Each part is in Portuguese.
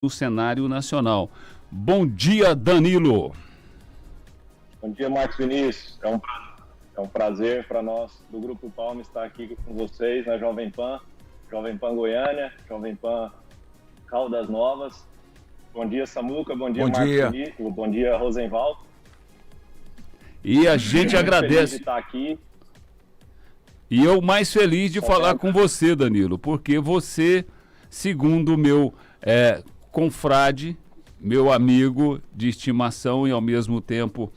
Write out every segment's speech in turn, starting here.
no cenário nacional. Bom dia, Danilo. Bom dia, Marcos Vinícius. É um prazer para nós do Grupo Palma estar aqui com vocês na Jovem Pan Goiânia, Jovem Pan Caldas Novas. Bom dia, Samuca. Bom dia, Marcos Vinícius. Bom dia, Rosenvaldo. E a gente agradece. Feliz de estar aqui. E eu mais feliz de falar com você, Danilo, porque você, segundo o meu confrade, meu amigo de estimação e ao mesmo tempo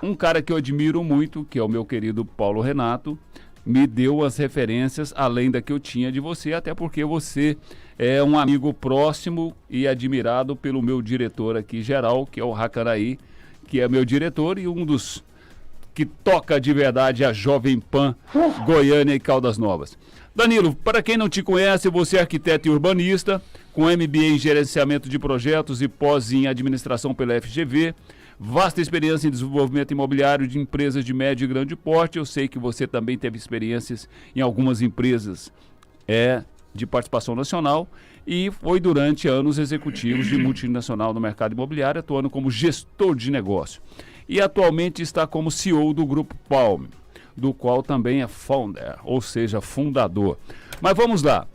um cara que eu admiro muito, que é o meu querido Paulo Renato, me deu as referências além da que eu tinha de você, até porque você é um amigo próximo e admirado pelo meu diretor aqui geral, que é o Hakanaí, que é meu diretor e um dos que toca de verdade a Jovem Pan Goiânia e Caldas Novas. Danilo, para quem não te conhece, você é arquiteto e urbanista, com MBA em gerenciamento de projetos e pós em administração pela FGV, vasta experiência em desenvolvimento imobiliário de empresas de médio e grande porte. Eu sei que você também teve experiências em algumas empresas de participação nacional e foi durante anos executivos de multinacional no mercado imobiliário, atuando como gestor de negócio. E atualmente está como CEO do Grupo Palma, do qual também é founder, ou seja, fundador. Mas vamos lá.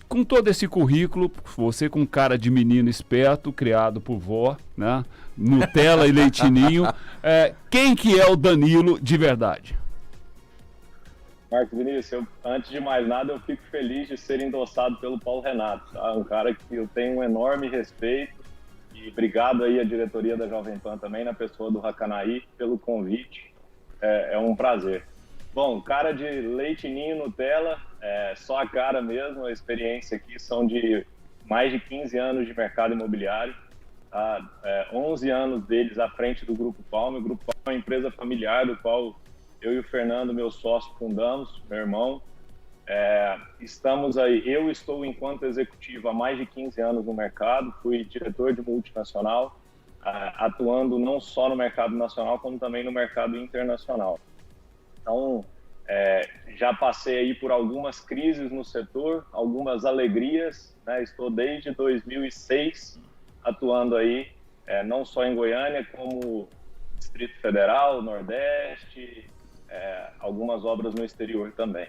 Com todo esse currículo, você com cara de menino esperto, criado por vó, né? Nutella e leitinho, quem que é o Danilo de verdade? Marcos Vinícius, antes de mais nada, eu fico feliz de ser endossado pelo Paulo Renato, tá? Um cara que eu tenho um enorme respeito. E obrigado aí à diretoria da Jovem Pan também, na pessoa do Hakanaí, pelo convite. É um prazer. Bom, cara de leite ninho Nutella, só a cara mesmo. A experiência aqui são de mais de 15 anos de mercado imobiliário. 11 anos deles à frente do Grupo Palma. O Grupo Palma é uma empresa familiar do qual eu e o Fernando, meu sócio, fundamos, meu irmão. Estamos aí, eu estou enquanto executivo há mais de 15 anos no mercado, fui diretor de multinacional, atuando não só no mercado nacional, como também no mercado internacional. Então, já passei aí por algumas crises no setor, algumas alegrias, né? Estou desde 2006 atuando aí, não só em Goiânia, como Distrito Federal, Nordeste, algumas obras no exterior também.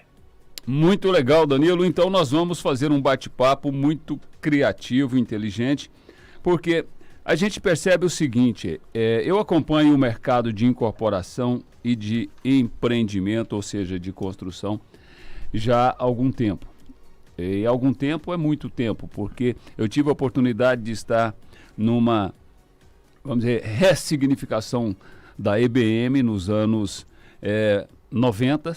Muito legal, Danilo. Então nós vamos fazer um bate-papo muito criativo, inteligente, porque a gente percebe o seguinte, eu acompanho o mercado de incorporação e de empreendimento, ou seja, de construção, já há algum tempo. E algum tempo é muito tempo, porque eu tive a oportunidade de estar numa, vamos dizer, ressignificação da EBM nos anos 90,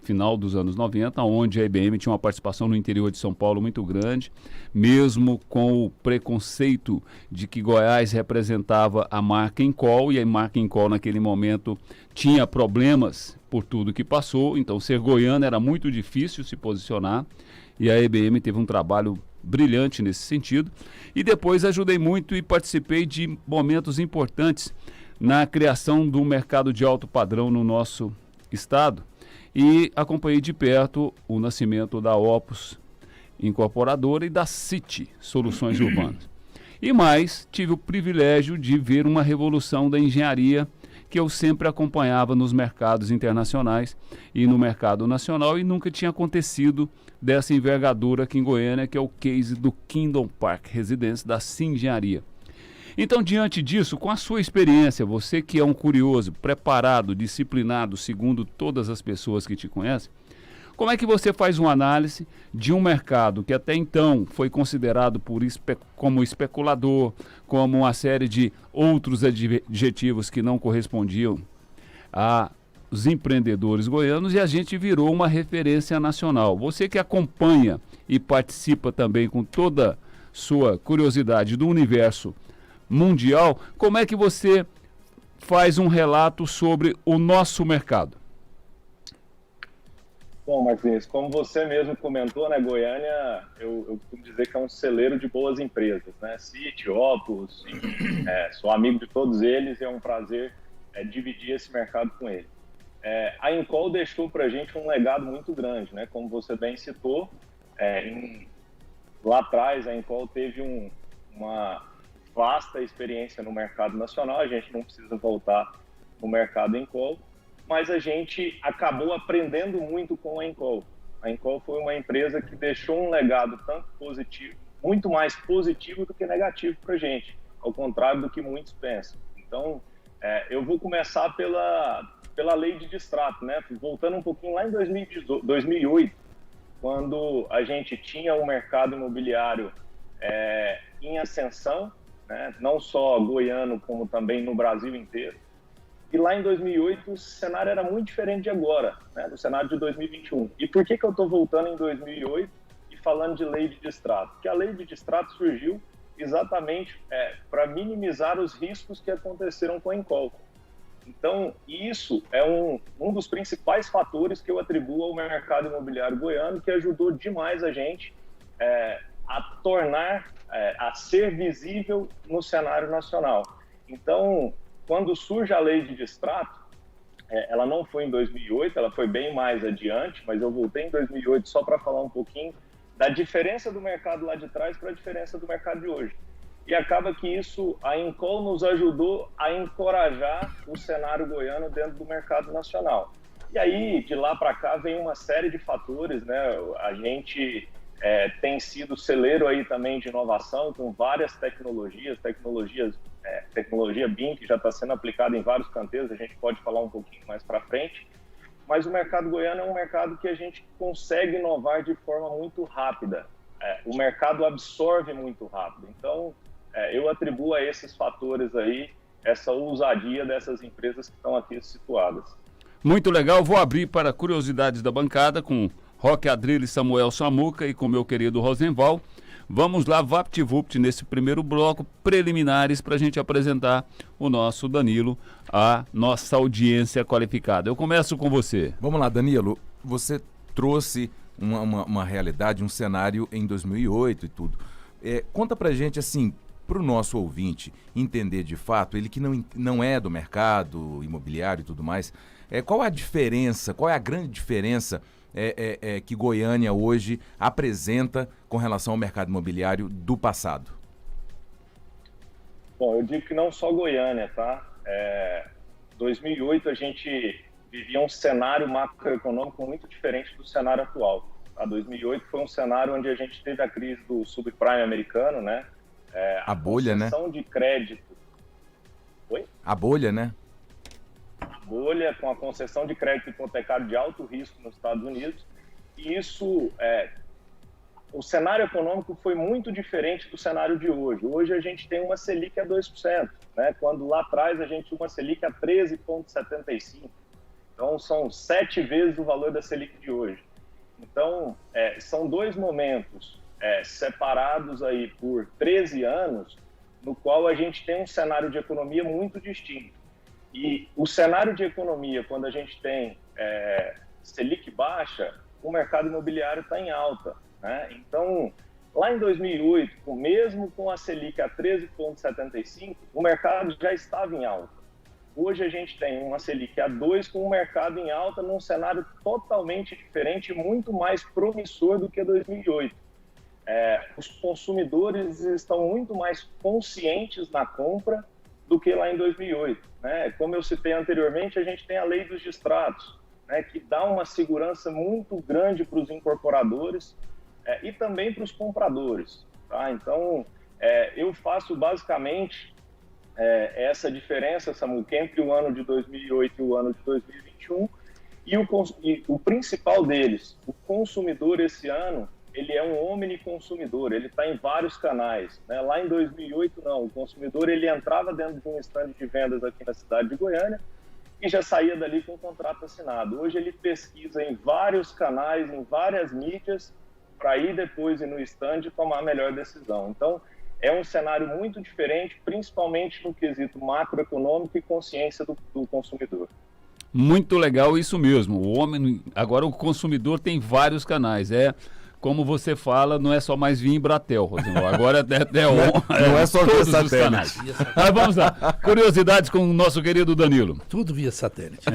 final dos anos 90, onde a IBM tinha uma participação no interior de São Paulo muito grande, mesmo com o preconceito de que Goiás representava a marca Encol, e a marca Encol naquele momento tinha problemas por tudo que passou, então ser goiano era muito difícil se posicionar, e a IBM teve um trabalho brilhante nesse sentido, e depois ajudei muito e participei de momentos importantes na criação do mercado de alto padrão no nosso estado, e acompanhei de perto o nascimento da Opus Incorporadora e da City Soluções Urbanas. E mais, tive o privilégio de ver uma revolução da engenharia que eu sempre acompanhava nos mercados internacionais e no mercado nacional, e nunca tinha acontecido dessa envergadura aqui em Goiânia, que é o case do Kingdom Park Residência da Sim Engenharia. Então, diante disso, com a sua experiência, você que é um curioso, preparado, disciplinado, segundo todas as pessoas que te conhecem, como é que você faz uma análise de um mercado que até então foi considerado como especulador, como uma série de outros adjetivos que não correspondiam aos empreendedores goianos, e a gente virou uma referência nacional? Você que acompanha e participa também com toda sua curiosidade do universo mundial, como é que você faz um relato sobre o nosso mercado? Bom, Marquinhos, como você mesmo comentou, né, Goiânia, eu costumo dizer que é um celeiro de boas empresas, né? City, Opus, sou amigo de todos eles e é um prazer dividir esse mercado com eles. A Encol deixou para a gente um legado muito grande, né? Como você bem citou, em lá atrás a Encol teve uma vasta experiência no mercado nacional, a gente não precisa voltar no mercado Encol, mas a gente acabou aprendendo muito com a Encol. A Encol foi uma empresa que deixou um legado tanto positivo, muito mais positivo do que negativo para a gente, ao contrário do que muitos pensam. Então, eu vou começar pela lei de distrato, né? Voltando um pouquinho lá em 2008, quando a gente tinha um mercado imobiliário em ascensão, né? Não só goiano, como também no Brasil inteiro. E lá em 2008 o cenário era muito diferente de agora, né? Do cenário de 2021. E por que eu estou voltando em 2008 e falando de lei de distrato? Porque a lei de distrato surgiu exatamente para minimizar os riscos que aconteceram com a Encol. Então, isso é um dos principais fatores que eu atribuo ao mercado imobiliário goiano, que ajudou demais a gente a tornar, a ser visível no cenário nacional. Então, quando surge a lei de distrato, ela não foi em 2008, ela foi bem mais adiante, mas eu voltei em 2008 só para falar um pouquinho da diferença do mercado lá de trás para a diferença do mercado de hoje. E acaba que isso, a Encol nos ajudou a encorajar o cenário goiano dentro do mercado nacional. E aí, de lá para cá, vem uma série de fatores, né? A gente tem sido celeiro aí também de inovação com várias tecnologia BIM, que já está sendo aplicada em vários canteiros, a gente pode falar um pouquinho mais para frente. Mas o mercado goiano é um mercado que a gente consegue inovar de forma muito rápida. O mercado absorve muito rápido. Então, eu atribuo a esses fatores aí essa ousadia dessas empresas que estão aqui situadas. Muito legal. Vou abrir para curiosidades da bancada com Roque Adrilles, Samuel Samuca e com meu querido Rosenval. Vamos lá, VaptVupt, nesse primeiro bloco, preliminares para a gente apresentar o nosso Danilo, a nossa audiência qualificada. Eu começo com você. Vamos lá, Danilo. Você trouxe uma realidade, um cenário em 2008 e tudo. Conta pra gente, assim, para o nosso ouvinte entender de fato, ele que não é do mercado imobiliário e tudo mais, qual a diferença, qual é a grande diferença que Goiânia hoje apresenta com relação ao mercado imobiliário do passado? Bom, eu digo que não só Goiânia, tá? 2008 a gente vivia um cenário macroeconômico muito diferente do cenário atual. Tá? 2008 foi um cenário onde a gente teve a crise do subprime americano, né? A bolha, né? De crédito. Oi? A bolha, né? Bolha com a concessão de crédito hipotecário de alto risco nos Estados Unidos, e isso, o cenário econômico foi muito diferente do cenário de hoje. Hoje a gente tem uma Selic a 2%, né? Quando lá atrás a gente tinha uma Selic a 13,75%. Então são 7 vezes o valor da Selic de hoje. Então, são dois momentos separados aí por 13 anos, no qual a gente tem um cenário de economia muito distinto. E o cenário de economia, quando a gente tem Selic baixa, o mercado imobiliário está em alta, né? Então, lá em 2008, mesmo com a Selic a 13,75, o mercado já estava em alta. Hoje a gente tem uma Selic a 2 com o mercado em alta num cenário totalmente diferente e muito mais promissor do que 2008. Os consumidores estão muito mais conscientes na compra do que lá em 2008. Né? Como eu citei anteriormente, a gente tem a lei dos distratos, né, que dá uma segurança muito grande para os incorporadores e também para os compradores. Tá? Então, eu faço basicamente essa diferença, Samuca, entre o ano de 2008 e o ano de 2021, e o principal deles, o consumidor esse ano, ele é um omniconsumidor, ele está em vários canais. Né? Lá em 2008, não, o consumidor ele entrava dentro de um stand de vendas aqui na cidade de Goiânia e já saía dali com um contrato assinado. Hoje ele pesquisa em vários canais, em várias mídias, para ir depois ir no stand e tomar a melhor decisão. Então, é um cenário muito diferente, principalmente no quesito macroeconômico e consciência do consumidor. Muito legal isso mesmo. Agora o consumidor tem vários canais. Como você fala, não é só mais vir em Bratel, Rosenval. Agora não é só todos via os canais. Mas vamos lá. Curiosidades com o nosso querido Danilo. Tudo via satélite.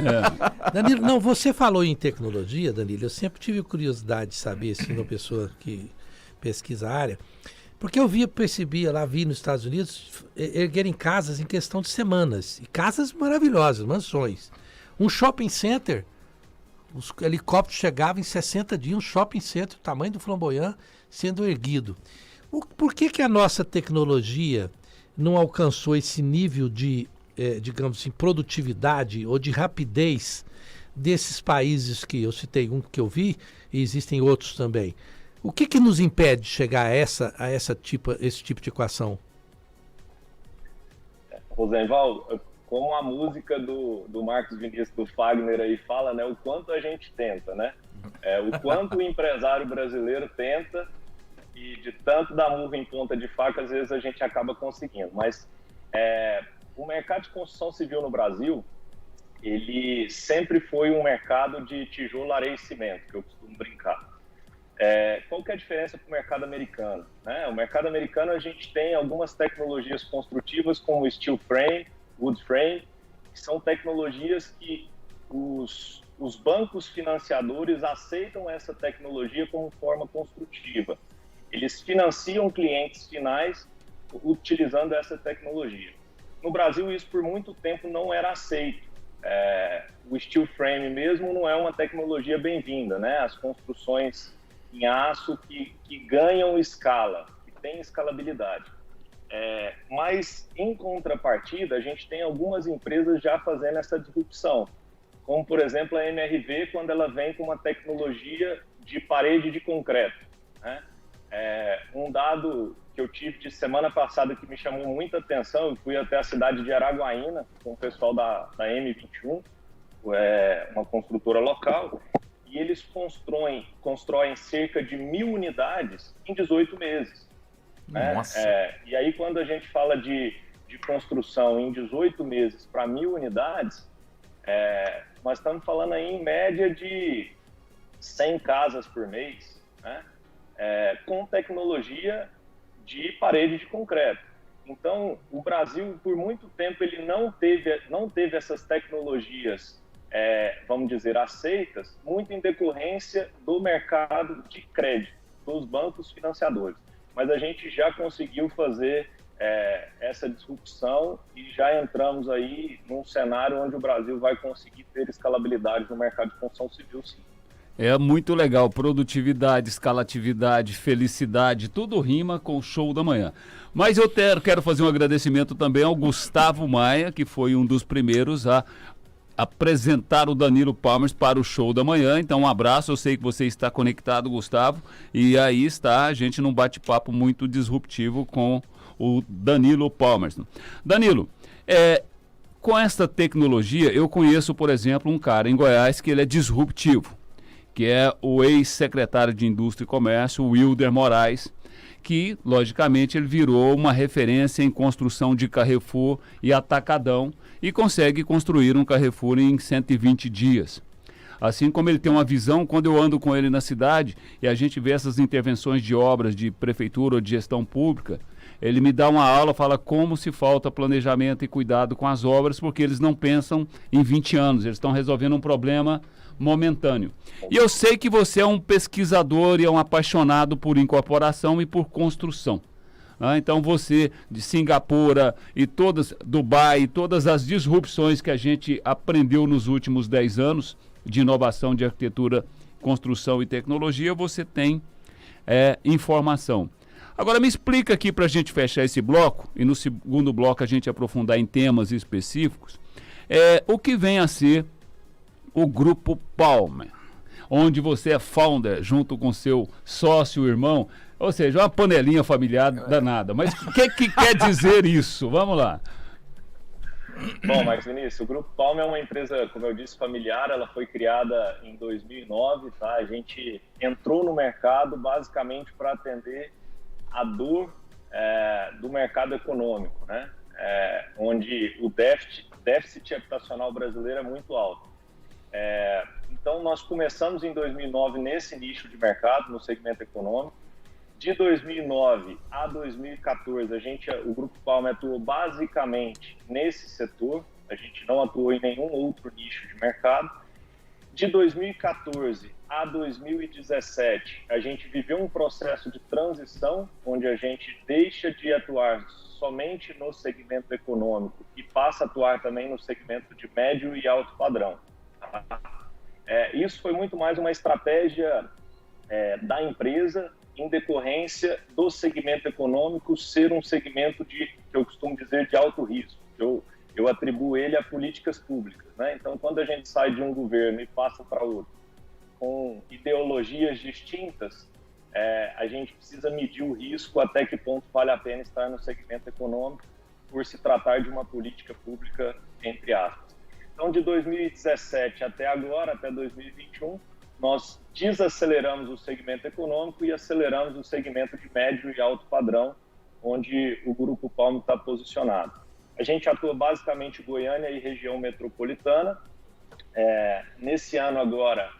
Danilo, você falou em tecnologia, Danilo. Eu sempre tive curiosidade de saber se uma pessoa que pesquisa a área, porque eu percebia lá, vi nos Estados Unidos erguerem casas em questão de semanas, e casas maravilhosas, mansões. Um shopping center, os helicópteros chegavam em 60 dias, um shopping center, o tamanho do Flamboyant, sendo erguido. Por que a nossa tecnologia não alcançou esse nível de, digamos assim, produtividade ou de rapidez desses países que eu citei, um que eu vi, e existem outros também? O que nos impede de chegar a esse tipo de equação? Rosenval, como a música do Marcos Vinícius, do Fagner aí fala, né? O quanto a gente tenta, né? O quanto o empresário brasileiro tenta, e de tanto dar murro em ponta de faca, às vezes a gente acaba conseguindo. Mas o mercado de construção civil no Brasil, ele sempre foi um mercado de tijolo, areia e cimento, que eu costumo brincar. Qual que é a diferença para o mercado americano? Né? O mercado americano, a gente tem algumas tecnologias construtivas, como o steel frame, wood frame, que são tecnologias que os bancos financiadores aceitam essa tecnologia como forma construtiva. Eles financiam clientes finais utilizando essa tecnologia. No Brasil, isso por muito tempo não era aceito. O steel frame mesmo não é uma tecnologia bem-vinda, né? As construções em aço que ganham escala, que têm escalabilidade. Mas, em contrapartida, a gente tem algumas empresas já fazendo essa disrupção, como, por exemplo, a MRV, quando ela vem com uma tecnologia de parede de concreto, né? Um dado que eu tive de semana passada que me chamou muita atenção, eu fui até a cidade de Araguaína com o pessoal da M21, uma construtora local, e eles constroem cerca de 1.000 unidades em 18 meses. Nossa! E aí, quando a gente fala de construção em 18 meses para 1.000 unidades, nós estamos falando aí em média de 100 casas por mês, né? Com tecnologia de parede de concreto. Então, o Brasil, por muito tempo, ele não teve essas tecnologias, vamos dizer, aceitas, muito em decorrência do mercado de crédito, dos bancos financiadores. Mas a gente já conseguiu fazer essa disrupção e já entramos aí num cenário onde o Brasil vai conseguir ter escalabilidade no mercado de construção civil, sim. É muito legal, produtividade, escalatividade, felicidade, tudo rima com o show da manhã. Mas eu quero fazer um agradecimento também ao Gustavo Maia, que foi um dos primeiros a apresentar o Danilo Palmers para o show da manhã. Então, um abraço, eu sei que você está conectado, Gustavo, e aí está a gente num bate-papo muito disruptivo com o Danilo Palmers. Danilo, com essa tecnologia, eu conheço, por exemplo, um cara em Goiás que ele é disruptivo, que é o ex-secretário de Indústria e Comércio, Wilder Moraes, que, logicamente, ele virou uma referência em construção de Carrefour e Atacadão e consegue construir um Carrefour em 120 dias. Assim como ele tem uma visão, quando eu ando com ele na cidade e a gente vê essas intervenções de obras de prefeitura ou de gestão pública, ele me dá uma aula, fala como se falta planejamento e cuidado com as obras, porque eles não pensam em 20 anos, eles estão resolvendo um problema momentâneo. E eu sei que você é um pesquisador e é um apaixonado por incorporação e por construção. Então você, de Singapura e Dubai, todas as disrupções que a gente aprendeu nos últimos 10 anos de inovação de arquitetura, construção e tecnologia, você tem informação. Agora me explica aqui para a gente fechar esse bloco, e no segundo bloco a gente aprofundar em temas específicos, o que vem a ser o Grupo Palmer, onde você é founder junto com seu sócio, irmão, ou seja, uma panelinha familiar danada. Mas o que quer dizer isso? Vamos lá. Bom, Marcos Vinícius, o Grupo Palmer é uma empresa, como eu disse, familiar. Ela foi criada em 2009, tá? A gente entrou no mercado basicamente para atender a dor do mercado econômico, né? Onde o déficit habitacional brasileiro é muito alto. Então, nós começamos em 2009 nesse nicho de mercado, no segmento econômico. De 2009 a 2014, o Grupo Palmer atuou basicamente nesse setor, a gente não atuou em nenhum outro nicho de mercado. De 2014 a 2017, a gente viveu um processo de transição, onde a gente deixa de atuar somente no segmento econômico e passa a atuar também no segmento de médio e alto padrão. Isso foi muito mais uma estratégia da empresa em decorrência do segmento econômico ser um segmento que eu costumo dizer, de alto risco. Eu atribuo ele a políticas públicas, né? Então, quando a gente sai de um governo e passa para outro, com ideologias distintas, a gente precisa medir o risco até que ponto vale a pena estar no segmento econômico por se tratar de uma política pública, entre aspas. Então, de 2017 até agora, até 2021, nós desaceleramos o segmento econômico e aceleramos o segmento de médio e alto padrão, onde o Grupo Palm está posicionado. A gente atua basicamente em Goiânia e região metropolitana. Nesse ano agora,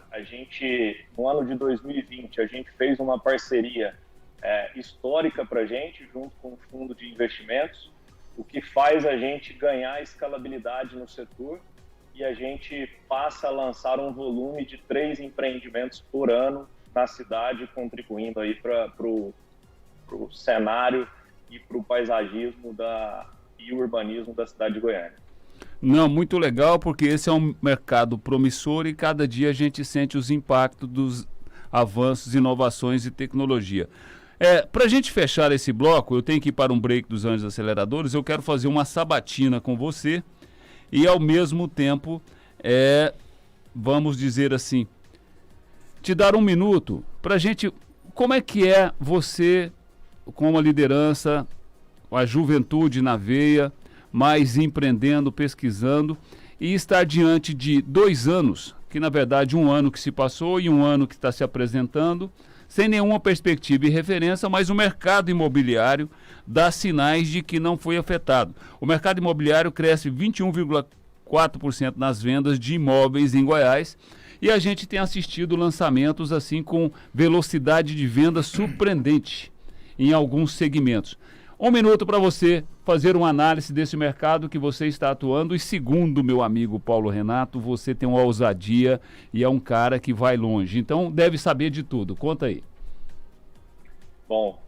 no ano de 2020, a gente fez uma parceria histórica para a gente, junto com o Fundo de Investimentos, o que faz a gente ganhar escalabilidade no setor, e a gente passa a lançar um volume de 3 empreendimentos por ano na cidade, contribuindo aí para o cenário e para o paisagismo e o urbanismo da cidade de Goiânia. Não, muito legal, porque esse é um mercado promissor e cada dia a gente sente os impactos dos avanços, inovações e tecnologia. Para a gente fechar esse bloco, eu tenho que ir para um break dos Anjos Aceleradores, eu quero fazer uma sabatina com você e, ao mesmo tempo, vamos dizer assim, te dar um minuto para a gente... Como é que é você, com a liderança, a juventude na veia, mais empreendendo, pesquisando, e estar diante de 2 anos, que na verdade 1 ano que se passou e 1 ano que está se apresentando, sem nenhuma perspectiva e referência, mas o mercado imobiliário dá sinais de que não foi afetado. O mercado imobiliário cresce 21,4% nas vendas de imóveis em Goiás, e a gente tem assistido lançamentos assim com velocidade de venda surpreendente em alguns segmentos. 1 minuto para você fazer uma análise desse mercado que você está atuando. E segundo meu amigo Paulo Renato, você tem uma ousadia e é um cara que vai longe. Então deve saber de tudo. Conta aí. Bom,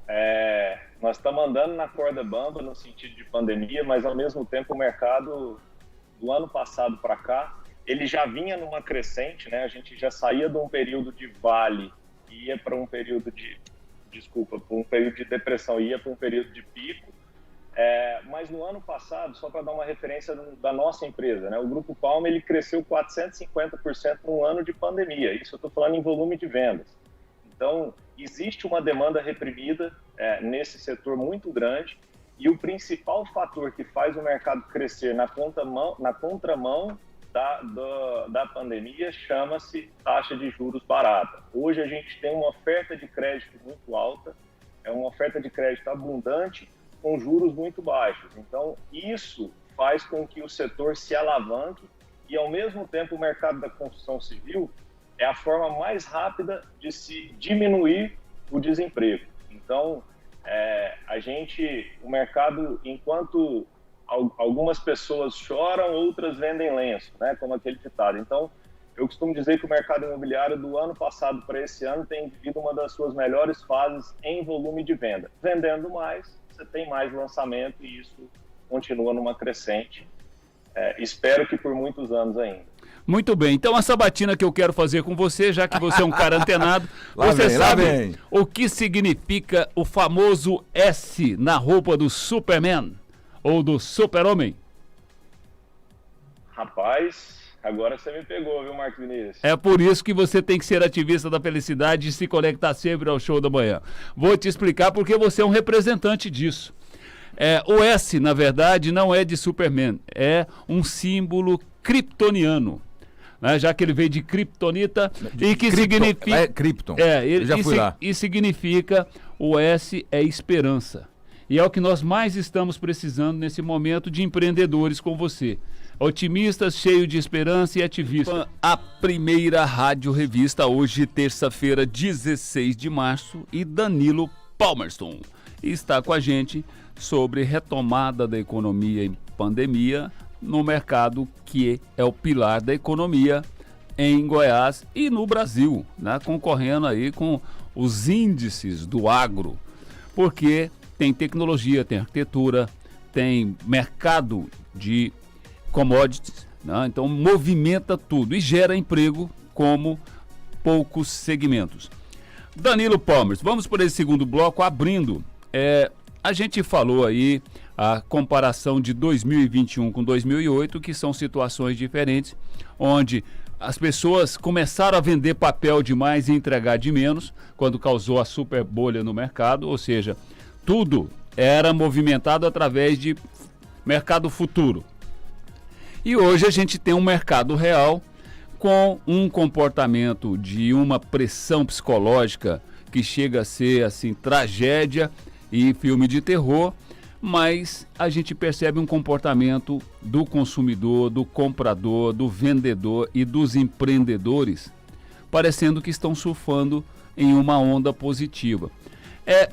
nós estamos andando na corda bamba no sentido de pandemia, mas ao mesmo tempo o mercado do ano passado para cá, ele já vinha numa crescente, né? A gente já saía de um período de vale e ia para um período por um período de depressão, ia para um período de pico, mas no ano passado, só para dar uma referência da nossa empresa, né, o Grupo Palm ele cresceu 450% no ano de pandemia, isso eu estou falando em volume de vendas. Então, existe uma demanda reprimida nesse setor muito grande, e o principal fator que faz o mercado crescer na contramão da pandemia chama-se taxa de juros barata. Hoje a gente tem uma oferta de crédito muito alta, uma oferta de crédito abundante com juros muito baixos. Então, isso faz com que o setor se alavanque e, ao mesmo tempo, o mercado da construção civil é a forma mais rápida de se diminuir o desemprego. Então, o mercado, enquanto algumas pessoas choram, outras vendem lenço, né? Como aquele ditado. Então, eu costumo dizer que o mercado imobiliário do ano passado para esse ano tem vivido uma das suas melhores fases em volume de venda. Vendendo mais, você tem mais lançamento e isso continua numa crescente. Espero que por muitos anos ainda. Muito bem, então a sabatina que eu quero fazer com você, já que você é um cara antenado, você sabe o que significa o famoso S na roupa do Superman? Ou do Super-Homem? Rapaz, agora você me pegou, viu, Marcos Vinícius? É por isso que você tem que ser ativista da felicidade e se conectar sempre ao Show da Manhã. Vou te explicar porque você é um representante disso. O S, na verdade, não é de Superman, é um símbolo kryptoniano. Né? Já que ele veio de kryptonita e que significa... Krypton, eu já fui lá. E significa, o S é esperança. E é o que nós mais estamos precisando nesse momento de empreendedores como você. Otimistas, cheios de esperança e ativistas. A primeira rádio revista, hoje, terça-feira, 16 de março, e Danilo Palmerston está com a gente sobre retomada da economia em pandemia no mercado que é o pilar da economia, em Goiás e no Brasil, né? Concorrendo aí com os índices do agro, porque tem tecnologia, tem arquitetura, tem mercado de commodities, né? Então movimenta tudo e gera emprego como poucos segmentos. Danilo Palmers, vamos por esse segundo bloco abrindo. A gente falou aí a comparação de 2021 com 2008, que são situações diferentes, onde as pessoas começaram a vender papel demais e entregar de menos, quando causou a super bolha no mercado, ou seja, tudo era movimentado através de mercado futuro. E hoje a gente tem um mercado real com um comportamento de uma pressão psicológica que chega a ser assim tragédia e filme de terror, mas a gente percebe um comportamento do consumidor, do comprador, do vendedor e dos empreendedores, parecendo que estão surfando em uma onda positiva.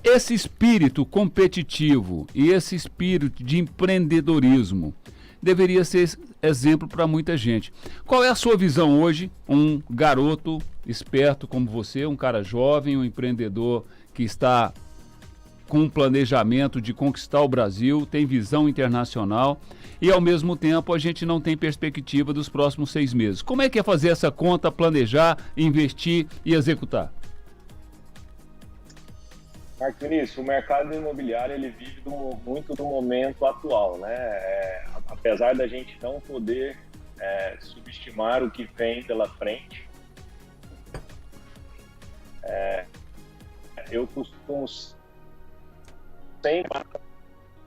Esse espírito competitivo e esse espírito de empreendedorismo deveria ser exemplo para muita gente. Qual é a sua visão hoje? Um garoto esperto como você, um cara jovem, um empreendedor que está com um planejamento de conquistar o Brasil, tem visão internacional e, ao mesmo tempo, a gente não tem perspectiva dos próximos 6 meses. Como é que é fazer essa conta, planejar, investir e executar? Marcos Vinícius, o mercado imobiliário ele vive muito do momento atual, né? Apesar da gente não poder subestimar o que vem pela frente, eu costumo sempre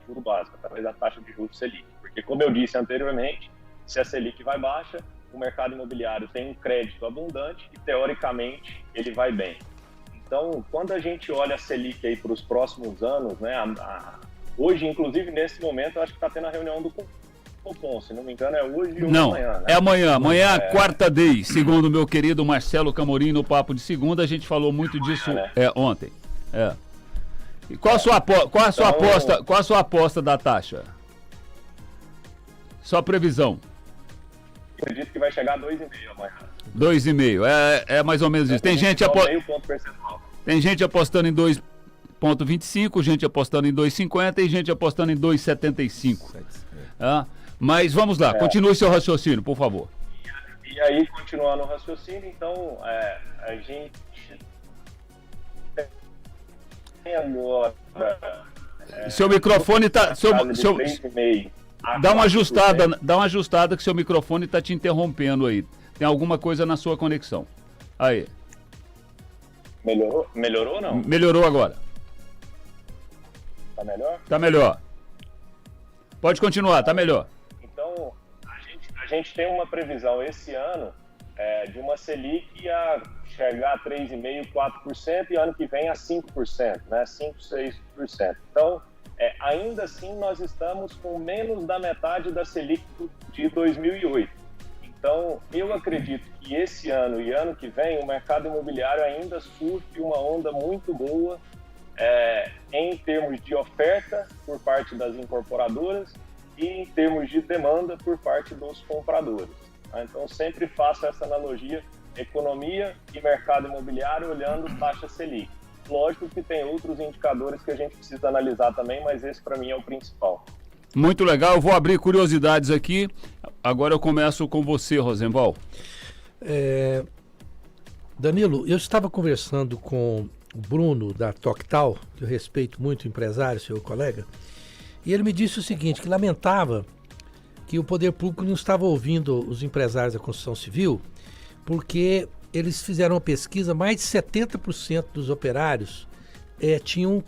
juro básico, através da taxa de juros Selic, porque como eu disse anteriormente, se a Selic vai baixa, o mercado imobiliário tem um crédito abundante e teoricamente ele vai bem. Então, quando a gente olha a Selic aí para os próximos anos, né, hoje, inclusive, nesse momento, eu acho que está tendo a reunião do Copom, se não me engano, é hoje ou amanhã, né? É amanhã. Amanhã é quarta day, segundo o meu querido Marcelo Camorim no Papo de Segunda, a gente falou muito disso ontem. E qual a sua aposta? Qual a sua aposta da taxa? Sua previsão? Eu acredito que vai chegar a 2,5 amanhã. 2,5, é mais ou menos isso. Tem gente, tem gente apostando em 2,25, gente apostando em 2,50 e gente apostando em 2,75. Mas vamos lá, continue seu raciocínio, por favor. E aí, continuando o raciocínio, então, a gente tem agora... seu microfone está... Dá uma ajustada que seu microfone está te interrompendo aí. Tem alguma coisa na sua conexão. Aí. Melhorou ou não? Melhorou agora. Tá melhor? Tá melhor. Pode continuar, tá melhor. Então, a gente tem uma previsão esse ano de uma Selic a chegar a 3,5%, 4% e ano que vem a 5%, né? 5%, 6%. Então, ainda assim, nós estamos com menos da metade da Selic de 2008. Então, eu acredito que esse ano e ano que vem, o mercado imobiliário ainda surfe uma onda muito boa em termos de oferta por parte das incorporadoras e em termos de demanda por parte dos compradores. Então, sempre faço essa analogia, economia e mercado imobiliário olhando taxa Selic. Lógico que tem outros indicadores que a gente precisa analisar também, mas esse para mim é o principal. Muito legal, eu vou abrir curiosidades aqui. Agora eu começo com você, Rosenval. Danilo, eu estava conversando com o Bruno da Toctal, que eu respeito muito, empresário, seu colega, e ele me disse o seguinte, que lamentava que o poder público não estava ouvindo os empresários da construção civil, porque eles fizeram uma pesquisa, mais de 70% dos operários tinham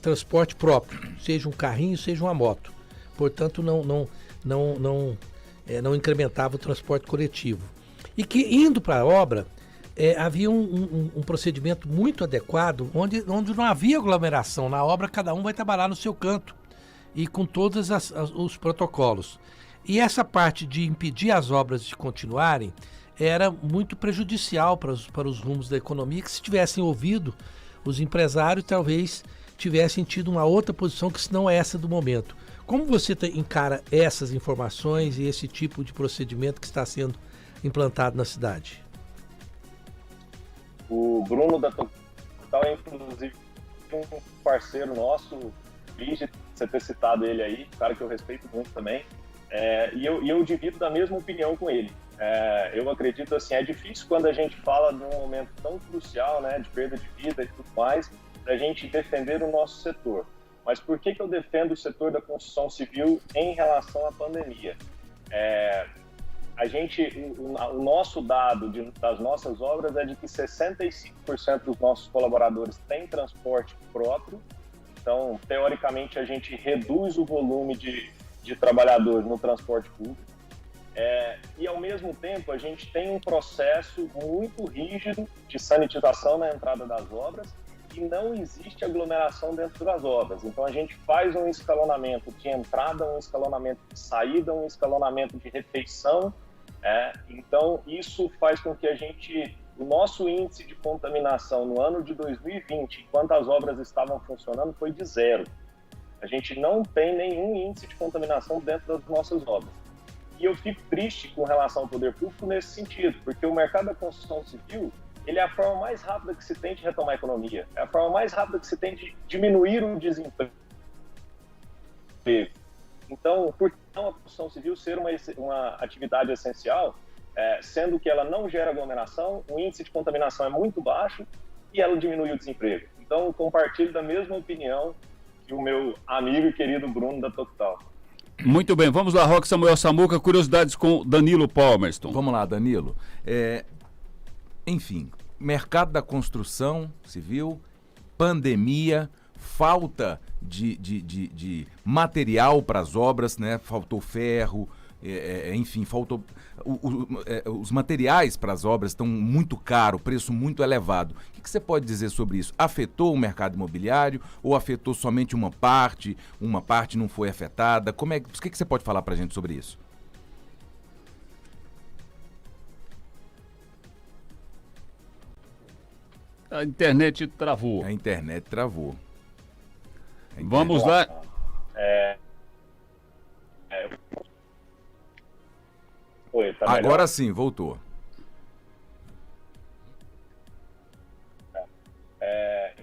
transporte próprio, seja um carrinho, seja uma moto. Portanto, não incrementava o transporte coletivo. E que, indo para a obra, havia um procedimento muito adequado, onde não havia aglomeração. Na obra, cada um vai trabalhar no seu canto e com todos os protocolos. E essa parte de impedir as obras de continuarem era muito prejudicial para os rumos da economia, que se tivessem ouvido os empresários, talvez tivessem tido uma outra posição que não é essa do momento. Como você encara essas informações e esse tipo de procedimento que está sendo implantado na cidade? O Bruno da Total é, inclusive, um parceiro nosso, feliz de você ter citado ele aí, um cara que eu respeito muito também, e eu divido da mesma opinião com ele. Eu acredito assim, é difícil quando a gente fala de um momento tão crucial, né, de perda de vida e tudo mais, para a gente defender o nosso setor. Mas por que eu defendo o setor da construção civil em relação à pandemia? O nosso dado das nossas obras é de que 65% dos nossos colaboradores têm transporte próprio. Então, teoricamente, a gente reduz o volume de trabalhadores no transporte público. E, ao mesmo tempo, a gente tem um processo muito rígido de sanitização na entrada das obras e não existe aglomeração dentro das obras. Então, a gente faz um escalonamento de entrada, um escalonamento de saída, um escalonamento de refeição. Então, isso faz com que o nosso índice de contaminação no ano de 2020, enquanto as obras estavam funcionando, foi de 0. A gente não tem nenhum índice de contaminação dentro das nossas obras. E eu fico triste com relação ao poder público nesse sentido, porque o mercado da construção civil, ele é a forma mais rápida que se tem de retomar a economia, é a forma mais rápida que se tem de diminuir o desemprego. Então, por que não a construção civil ser uma atividade essencial, sendo que ela não gera aglomeração, o índice de contaminação é muito baixo e ela diminui o desemprego? Então, eu compartilho da mesma opinião que o meu amigo e querido Bruno da Total. Muito bem, vamos lá, Roque Samuel Samuca, curiosidades com Danilo Palmerston. Vamos lá, Danilo. Enfim, mercado da construção civil, pandemia, falta de material para as obras, né? Faltou ferro, enfim, faltou... os materiais para as obras estão muito caros, preço muito elevado. O que você pode dizer sobre isso? Afetou o mercado imobiliário ou afetou somente uma parte não foi afetada? O que você pode falar para a gente sobre isso? A internet travou. A internet travou. Vamos lá. Oi, tá Agora melhor? sim, voltou.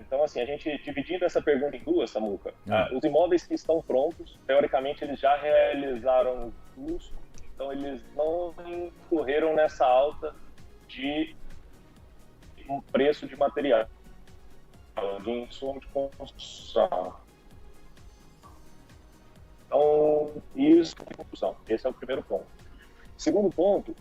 Então, assim, a gente dividindo essa pergunta em duas, Samuca, os imóveis que estão prontos, teoricamente, eles já realizaram o custo, então eles não incorreram nessa alta de um preço de material, de insumo de construção. Então, isso é construção. Esse é o primeiro ponto. Segundo ponto,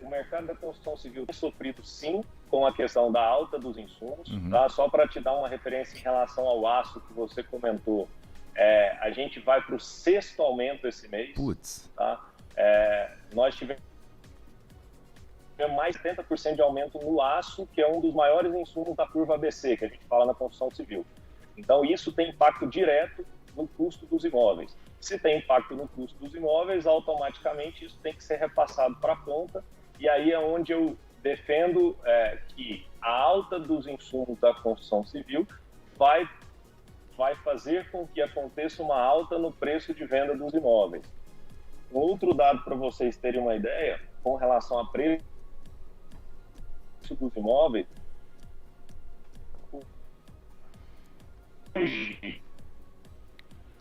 o mercado da construção civil tem sofrido, sim, com a questão da alta dos insumos. Tá? Só para te dar uma referência em relação ao aço que você comentou, a gente vai para o 6º aumento esse mês. Putz. Tá? Nós tivemos mais de 70% de aumento no aço, que é um dos maiores insumos da curva ABC, que a gente fala na construção civil. Então, isso tem impacto direto no custo dos imóveis. Se tem impacto no custo dos imóveis, automaticamente isso tem que ser repassado para a ponta, e aí é onde eu defendo que a alta dos insumos da construção civil vai fazer com que aconteça uma alta no preço de venda dos imóveis. Um outro dado para vocês terem uma ideia, com relação a preço dos imóveis,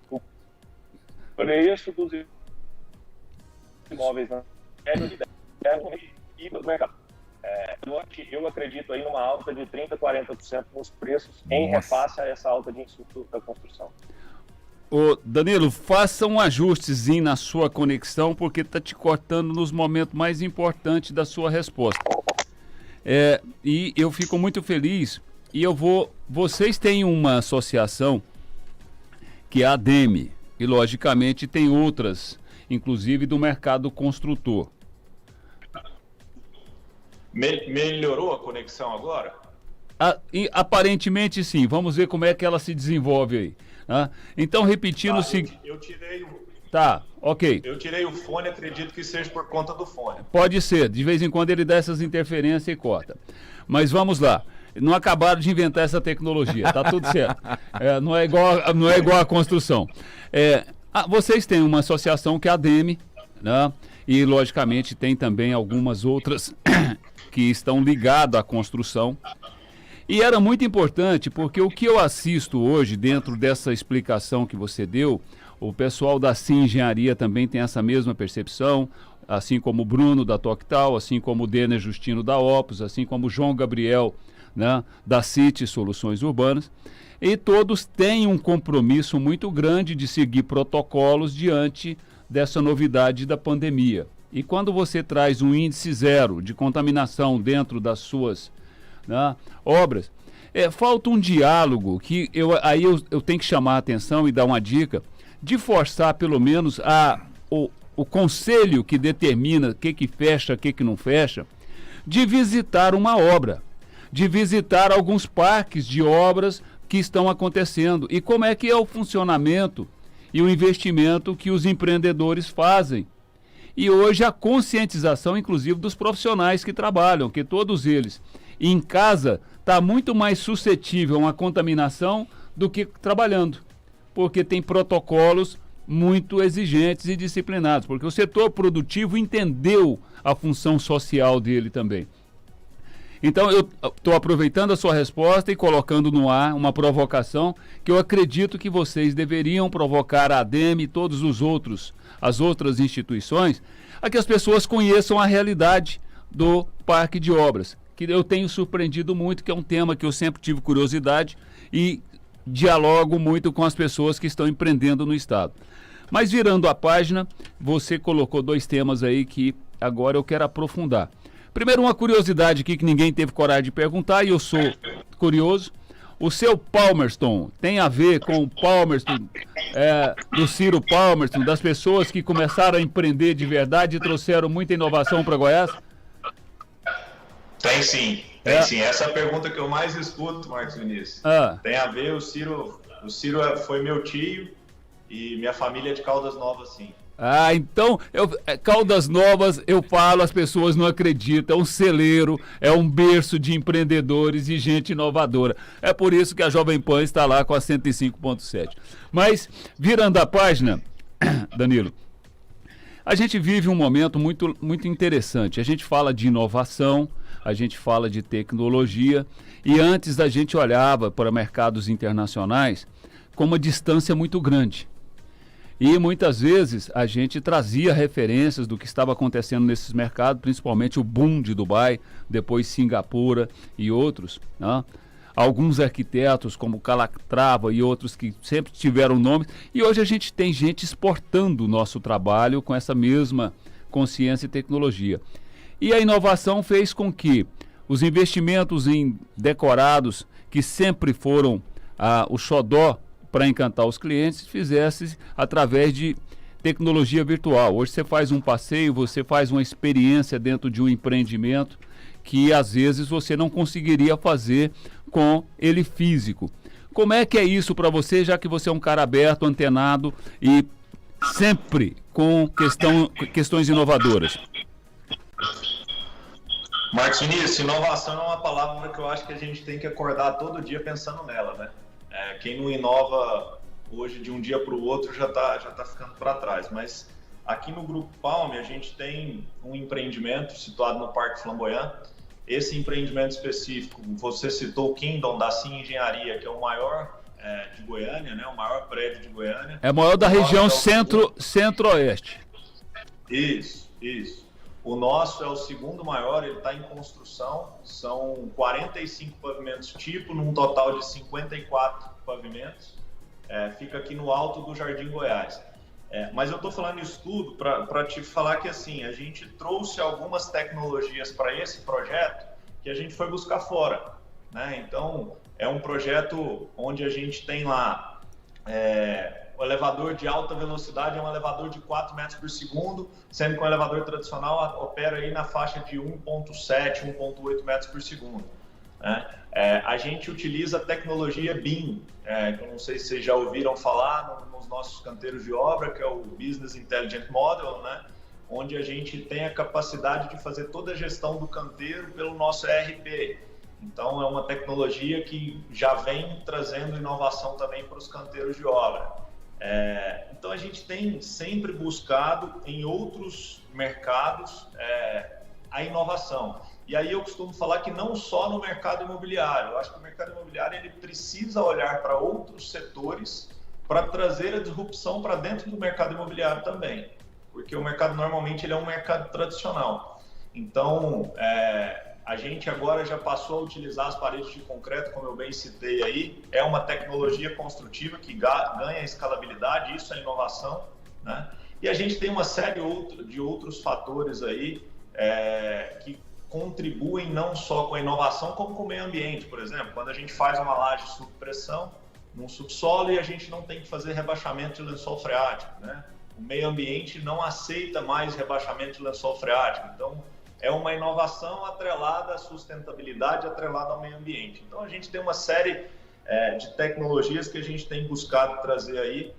o preço dos imóveis na e do mercado. Eu acredito aí numa alta de 30%, 40% nos preços em repasse a essa alta de insumos da construção. Ô Danilo, faça um ajustezinho na sua conexão, porque está te cortando nos momentos mais importantes da sua resposta. E eu fico muito feliz. E vocês têm uma associação que é a ADEME, e logicamente tem outras, inclusive do mercado construtor. Melhorou a conexão agora? Aparentemente sim. Vamos ver como é que ela se desenvolve aí. Né? Então, repetindo o seguinte. Eu tirei o... Tá, ok. Eu tirei o fone, acredito que seja por conta do fone. Pode ser. De vez em quando ele dá essas interferências e corta. Mas vamos lá. Não acabaram de inventar essa tecnologia. Tá tudo certo. Não é igual a construção. Vocês têm uma associação que é a ADEME, né? e, logicamente, tem também algumas outras que estão ligadas à construção. E era muito importante, porque o que eu assisto hoje, dentro dessa explicação que você deu, o pessoal da Sim Engenharia também tem essa mesma percepção, assim como o Bruno da Toctal, assim como o Denner Justino da Opus, assim como o João Gabriel, né, da City Soluções Urbanas, e todos têm um compromisso muito grande de seguir protocolos diante dessa novidade da pandemia. E quando você traz um índice zero de contaminação dentro das suas, né, obras, falta um diálogo que eu tenho que chamar a atenção e dar uma dica de forçar pelo menos o conselho que determina o que fecha, o que não fecha, de visitar uma obra, de visitar alguns parques de obras que estão acontecendo e como é que é o funcionamento e o investimento que os empreendedores fazem. E hoje a conscientização, inclusive, dos profissionais que trabalham, que todos eles, em casa, está muito mais suscetível a uma contaminação do que trabalhando, porque tem protocolos muito exigentes e disciplinados, porque o setor produtivo entendeu a função social dele também. Então, eu estou aproveitando a sua resposta e colocando no ar uma provocação que eu acredito que vocês deveriam provocar a ADEME e todos as outras instituições, a que as pessoas conheçam a realidade do parque de obras, que eu tenho surpreendido muito, que é um tema que eu sempre tive curiosidade e dialogo muito com as pessoas que estão empreendendo no Estado. Mas virando a página, você colocou 2 temas aí que agora eu quero aprofundar. Primeiro, uma curiosidade aqui que ninguém teve coragem de perguntar, e eu sou curioso. O seu Palmerston tem a ver com o Palmerston, do Ciro Palmerston, das pessoas que começaram a empreender de verdade e trouxeram muita inovação para Goiás? Tem sim, sim. Essa é a pergunta que eu mais escuto, Marcos Vinícius. Tem a ver, o Ciro foi meu tio e minha família é de Caldas Novas, sim. Então, Caldas Novas, eu falo, as pessoas não acreditam, é um celeiro, é um berço de empreendedores e gente inovadora. É por isso que a Jovem Pan está lá com a 105.7. Mas, virando a página, Danilo, a gente vive um momento muito, muito interessante. A gente fala de inovação, a gente fala de tecnologia, e antes a gente olhava para mercados internacionais com uma distância muito grande. E muitas vezes a gente trazia referências do que estava acontecendo nesses mercados, principalmente o boom de Dubai, depois Singapura e outros, né? Alguns arquitetos como Calatrava e outros que sempre tiveram nome, e hoje a gente tem gente exportando o nosso trabalho com essa mesma consciência e tecnologia. E a inovação fez com que os investimentos em decorados, que sempre foram o xodó para encantar os clientes, fizesse através de tecnologia virtual. Hoje você faz um passeio, você faz uma experiência dentro de um empreendimento que às vezes você não conseguiria fazer com ele físico. Como é que é isso para você, já que você é um cara aberto, antenado e sempre com questões inovadoras? Marcos Vinícius, inovação é uma palavra que eu acho que a gente tem que acordar todo dia pensando nela, né? Quem não inova hoje de um dia para o outro já tá ficando para trás. Mas aqui no Grupo Palme a gente tem um empreendimento situado no Parque Flamboyant. Esse empreendimento específico, você citou o Kingdom da Sim Engenharia, que é o maior de Goiânia, né? O maior prédio de Goiânia. É o maior da região centro-oeste. Isso. O nosso é o segundo maior, ele está em construção, são 45 pavimentos tipo, num total de 54 pavimentos, fica aqui no alto do Jardim Goiás. Mas eu estou falando isso tudo para te falar que assim, a gente trouxe algumas tecnologias para esse projeto que a gente foi buscar fora, né? Então, é um projeto onde a gente tem lá o elevador de alta velocidade, é um elevador de 4 metros por segundo, sendo que o elevador tradicional opera aí na faixa de 1.7, 1.8 metros por segundo, né? A gente utiliza a tecnologia BIM, que eu não sei se vocês já ouviram falar nos nossos canteiros de obra, que é o Business Intelligent Model, né? Onde a gente tem a capacidade de fazer toda a gestão do canteiro pelo nosso ERP. Então, é uma tecnologia que já vem trazendo inovação também para os canteiros de obra. Então, a gente tem sempre buscado em outros mercados a inovação. E aí eu costumo falar que não só no mercado imobiliário, eu acho que o mercado imobiliário ele precisa olhar para outros setores para trazer a disrupção para dentro do mercado imobiliário também, porque o mercado normalmente ele é um mercado tradicional. Então, a gente agora já passou a utilizar as paredes de concreto, como eu bem citei aí, é uma tecnologia construtiva que ganha escalabilidade, isso é inovação, né? E a gente tem uma série de outros fatores aí que contribuem não só com a inovação, como com o meio ambiente. Por exemplo, quando a gente faz uma laje sob pressão num subsolo e a gente não tem que fazer rebaixamento de lençol freático, né? O meio ambiente não aceita mais rebaixamento de lençol freático. Então, é uma inovação atrelada à sustentabilidade, atrelada ao meio ambiente. Então, a gente tem uma série de tecnologias que a gente tem buscado trazer aí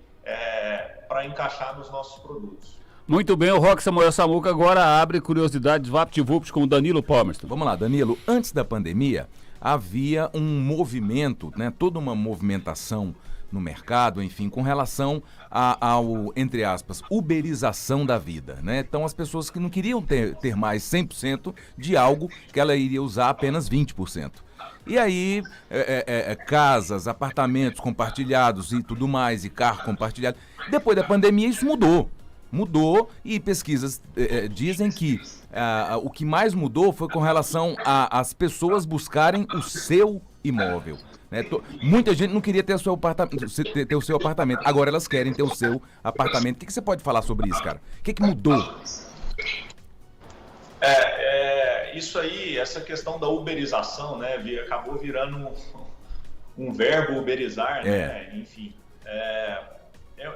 para encaixar nos nossos produtos. Muito bem, o Roque Samuel Samuca agora abre curiosidades VaptVupt com o Danilo Palmerston. Vamos lá, Danilo. Antes da pandemia, havia um movimento, né, toda uma movimentação no mercado, enfim, com relação ao, entre aspas, uberização da vida, né? Então, as pessoas que não queriam ter mais 100% de algo que ela iria usar apenas 20%. E aí, casas, apartamentos compartilhados e tudo mais, e carro compartilhado. Depois da pandemia, isso mudou e pesquisas dizem que o que mais mudou foi com relação às pessoas buscarem o seu imóvel. Né? Muita gente não queria ter o seu apartamento, agora elas querem ter o seu apartamento. O que você pode falar sobre isso, cara? O que mudou? Isso aí, essa questão da uberização, né, acabou virando um verbo uberizar, né? Enfim.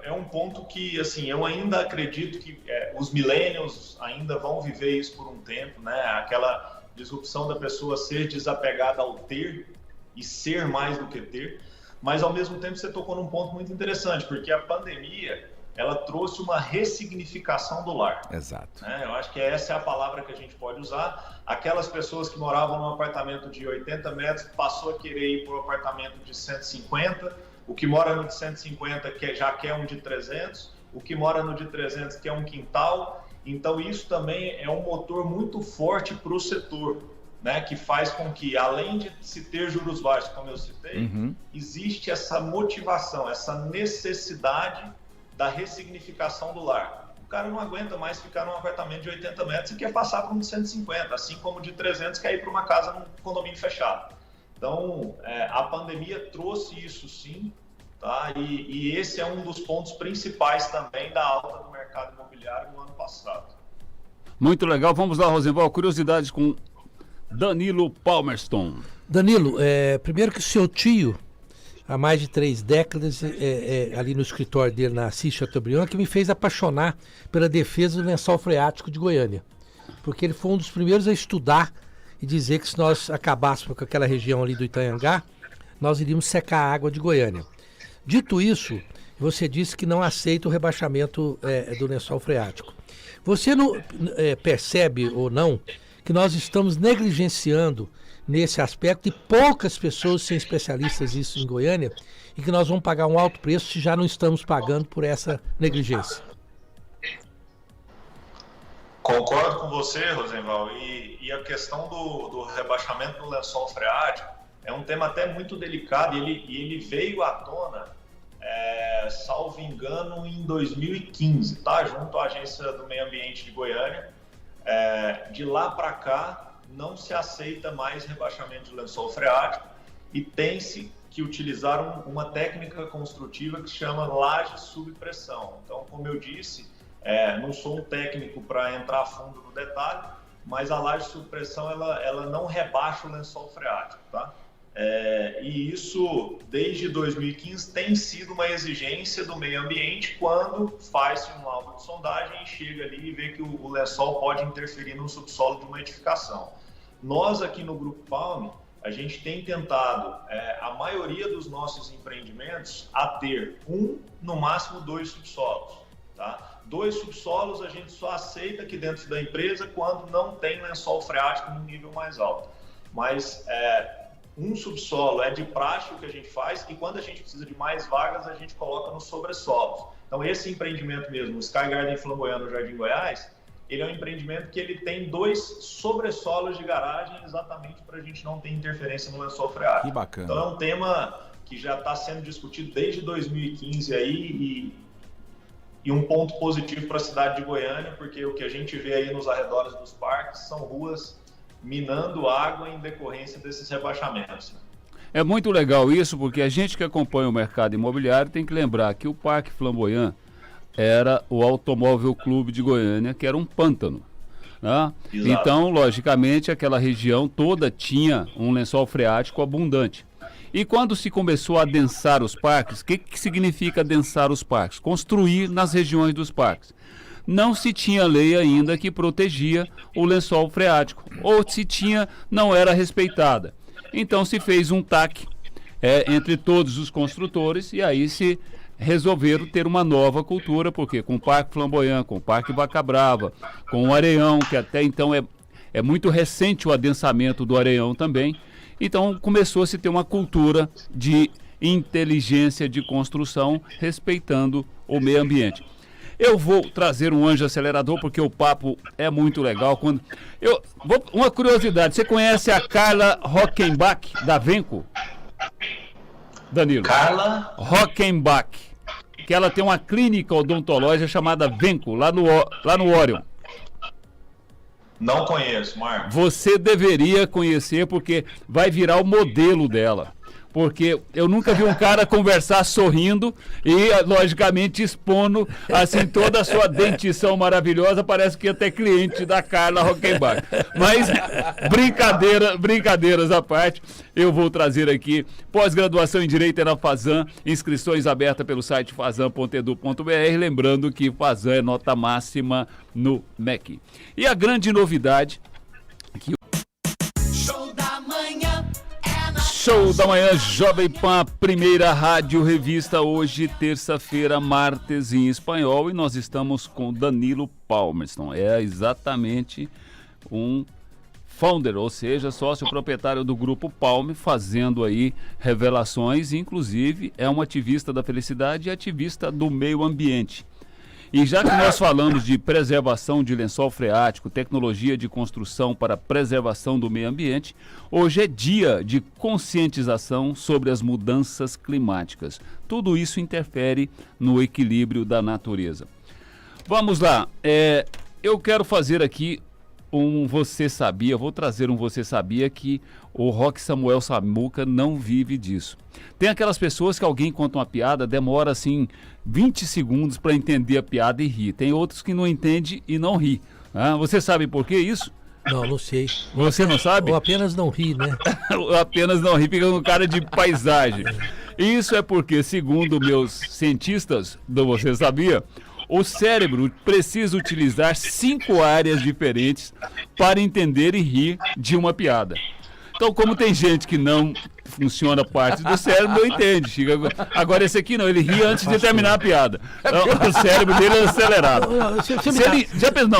É um ponto que, assim, eu ainda acredito que os millennials ainda vão viver isso por um tempo, né? Aquela disrupção da pessoa ser desapegada ao ter e ser mais do que ter. Mas, ao mesmo tempo, você tocou num ponto muito interessante, porque a pandemia, ela trouxe uma ressignificação do lar. Exato. Né? Eu acho que essa é a palavra que a gente pode usar. Aquelas pessoas que moravam num apartamento de 80 metros passou a querer ir para um apartamento de 150. O que mora no de 150 já quer um de 300. O que mora no de 300 quer um quintal. Então, isso também é um motor muito forte para o setor, né? Que faz com que, além de se ter juros baixos, como eu citei, existe essa motivação, essa necessidade da ressignificação do lar. O cara não aguenta mais ficar num apartamento de 80 metros e quer passar para um de 150, assim como de 300 quer ir para uma casa num condomínio fechado. Então, a pandemia trouxe isso sim, tá? E esse é um dos pontos principais também da alta do mercado imobiliário no ano passado. Muito legal. Vamos lá, Rosenval, curiosidades com Danilo Palmerston. Danilo, primeiro que o seu tio, há mais de 3 décadas, ali no escritório dele na Assis Chateaubriand, que me fez apaixonar pela defesa do lençol freático de Goiânia. Porque ele foi um dos primeiros a estudar e dizer que se nós acabássemos com aquela região ali do Itanhangá, nós iríamos secar a água de Goiânia. Dito isso, você disse que não aceita o rebaixamento do lençol freático. Você não percebe ou não que nós estamos negligenciando nesse aspecto e poucas pessoas são especialistas nisso em Goiânia e que nós vamos pagar um alto preço se já não estamos pagando por essa negligência? Concordo com você, Rosenval, e a questão do rebaixamento do lençol freático é um tema até muito delicado e ele veio à tona, salvo engano, em 2015, tá? Junto à Agência do Meio Ambiente de Goiânia. De lá para cá, não se aceita mais rebaixamento de lençol freático e tem-se que utilizar uma técnica construtiva que se chama laje sob pressão. Então, como eu disse, não sou um técnico para entrar a fundo no detalhe, mas a laje sob pressão ela não rebaixa o lençol freático, tá? E isso, desde 2015, tem sido uma exigência do meio ambiente quando faz-se um laudo de sondagem e chega ali e vê que o lençol pode interferir no subsolo de uma edificação. Nós aqui no Grupo Palme, a gente tem tentado, a maioria dos nossos empreendimentos, a ter no máximo 2 subsolos, tá? 2 subsolos a gente só aceita aqui dentro da empresa quando não tem lençol freático no nível mais alto. Mas um subsolo é de praxe o que a gente faz e quando a gente precisa de mais vagas a gente coloca nos sobressolos. Então, esse empreendimento mesmo, o Sky Garden Flamboyant no Jardim Goiás, ele é um empreendimento que ele tem 2 sobressolos de garagem exatamente para a gente não ter interferência no lençol freático. Que bacana. Então, é um tema que já está sendo discutido desde 2015 aí e um ponto positivo para a cidade de Goiânia, porque o que a gente vê aí nos arredores dos parques são ruas minando água em decorrência desses rebaixamentos. É muito legal isso, porque a gente que acompanha o mercado imobiliário tem que lembrar que o Parque Flamboyant era o Automóvel Clube de Goiânia, que era um pântano. Né? Então, logicamente, aquela região toda tinha um lençol freático abundante. E quando se começou a adensar os parques, o que significa adensar os parques? Construir nas regiões dos parques. Não se tinha lei ainda que protegia o lençol freático, ou se tinha, não era respeitada. Então se fez um TAC entre todos os construtores e aí se resolveram ter uma nova cultura, porque com o Parque Flamboyant, com o Parque Vaca Brava, com o Areião, que até então é muito recente o adensamento do Areião também, então começou a se ter uma cultura de inteligência de construção, respeitando o meio ambiente. Eu vou trazer um anjo acelerador porque o papo é muito legal. Uma curiosidade, você conhece a Carla Rockenbach, da Venco? Danilo. Carla Rockenbach, que ela tem uma clínica odontológica chamada Venco, lá no Orion. Não conheço, Marcos. Você deveria conhecer porque vai virar o modelo dela. Porque eu nunca vi um cara conversar sorrindo e, logicamente, expondo assim toda a sua dentição maravilhosa. Parece que até cliente da Carla Rockenbach. Mas, brincadeiras à parte, eu vou trazer aqui pós-graduação em Direito é na Fazan, inscrições abertas pelo site fazan.edu.br. Lembrando que Fazan é nota máxima no MEC. E a grande novidade que Show da Manhã Jovem Pan, primeira rádio revista, hoje, terça-feira, martes em espanhol, e nós estamos com Danilo Palmerston. É exatamente um founder, ou seja, sócio proprietário do Grupo Palme, fazendo aí revelações, inclusive é um ativista da felicidade e ativista do meio ambiente. E já que nós falamos de preservação de lençol freático, tecnologia de construção para preservação do meio ambiente, hoje é dia de conscientização sobre as mudanças climáticas. Tudo isso interfere no equilíbrio da natureza. Vamos lá, eu quero fazer aqui Você Sabia, vou trazer Você Sabia que o Roque Samuel Samuca não vive disso. Tem aquelas pessoas que alguém conta uma piada, demora assim 20 segundos para entender a piada e rir. Tem outros que não entendem e não ri. Você sabe por que isso? Não sei. Você não sabe? Ou apenas não ri, né? Apenas não ri, fica com cara de paisagem. Isso é porque, segundo meus cientistas do Você Sabia, o cérebro precisa utilizar 5 áreas diferentes para entender e rir de uma piada. Então, como tem gente que não funciona parte do cérebro, não entende. Agora esse aqui não, ele ri antes de terminar a piada. Então, o cérebro dele é acelerado.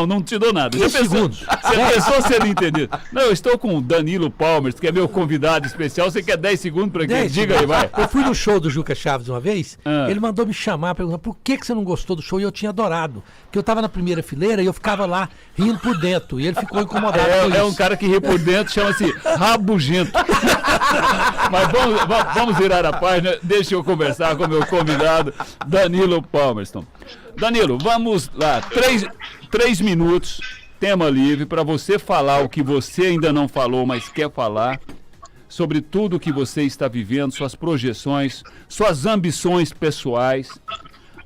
Não te dou nada. Já pensou se ele entender? Não, eu estou com o Danilo Palmerston, que é meu convidado especial. Você quer 10 segundos para quê? Diga aí, vai. Eu fui no show do Juca Chaves uma vez, ele mandou me chamar, perguntar por que você não gostou do show, e eu tinha adorado. Porque eu estava na primeira fileira e eu ficava lá rindo por dentro, e ele ficou incomodado com isso. É um cara que ri por dentro, chama-se rabugento. Mas vamos virar a página, deixa eu conversar com o meu convidado, Danilo Palmerston. Danilo, vamos lá, 3 minutos, tema livre, para você falar o que você ainda não falou, mas quer falar, sobre tudo o que você está vivendo, suas projeções, suas ambições pessoais,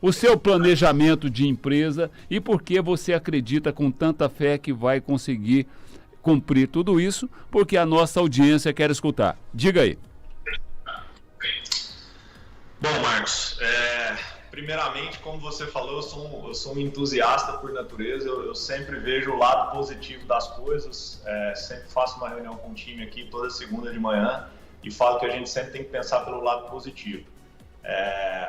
o seu planejamento de empresa e por que você acredita com tanta fé que vai conseguir cumprir tudo isso, porque a nossa audiência quer escutar. Diga aí. Bom, Marcos, primeiramente, como você falou, eu sou um entusiasta por natureza, eu sempre vejo o lado positivo das coisas, sempre faço uma reunião com o time aqui toda segunda de manhã e falo que a gente sempre tem que pensar pelo lado positivo.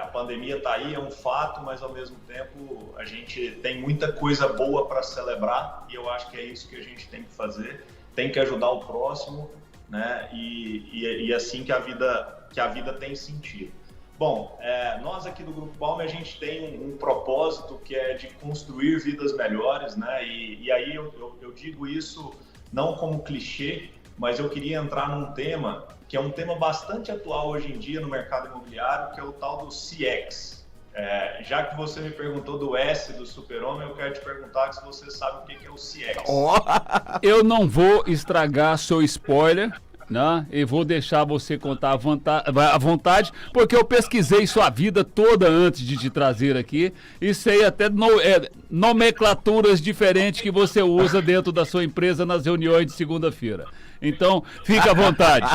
A pandemia está aí, é um fato, mas ao mesmo tempo a gente tem muita coisa boa para celebrar e eu acho que é isso que a gente tem que fazer, tem que ajudar o próximo, né? E assim que a vida tem sentido. Bom, nós aqui do Grupo Palme, a gente tem um propósito que é de construir vidas melhores, né? E aí eu digo isso não como clichê, mas eu queria entrar num tema que é um tema bastante atual hoje em dia no mercado imobiliário, que é o tal do CX. Já que você me perguntou do S do Super-Homem, eu quero te perguntar se você sabe o que é o CX. Eu não vou estragar seu spoiler, né? E vou deixar você contar à vontade, porque eu pesquisei sua vida toda antes de te trazer aqui e sei até nomenclaturas diferentes que você usa dentro da sua empresa nas reuniões de segunda-feira. Então, fica à vontade.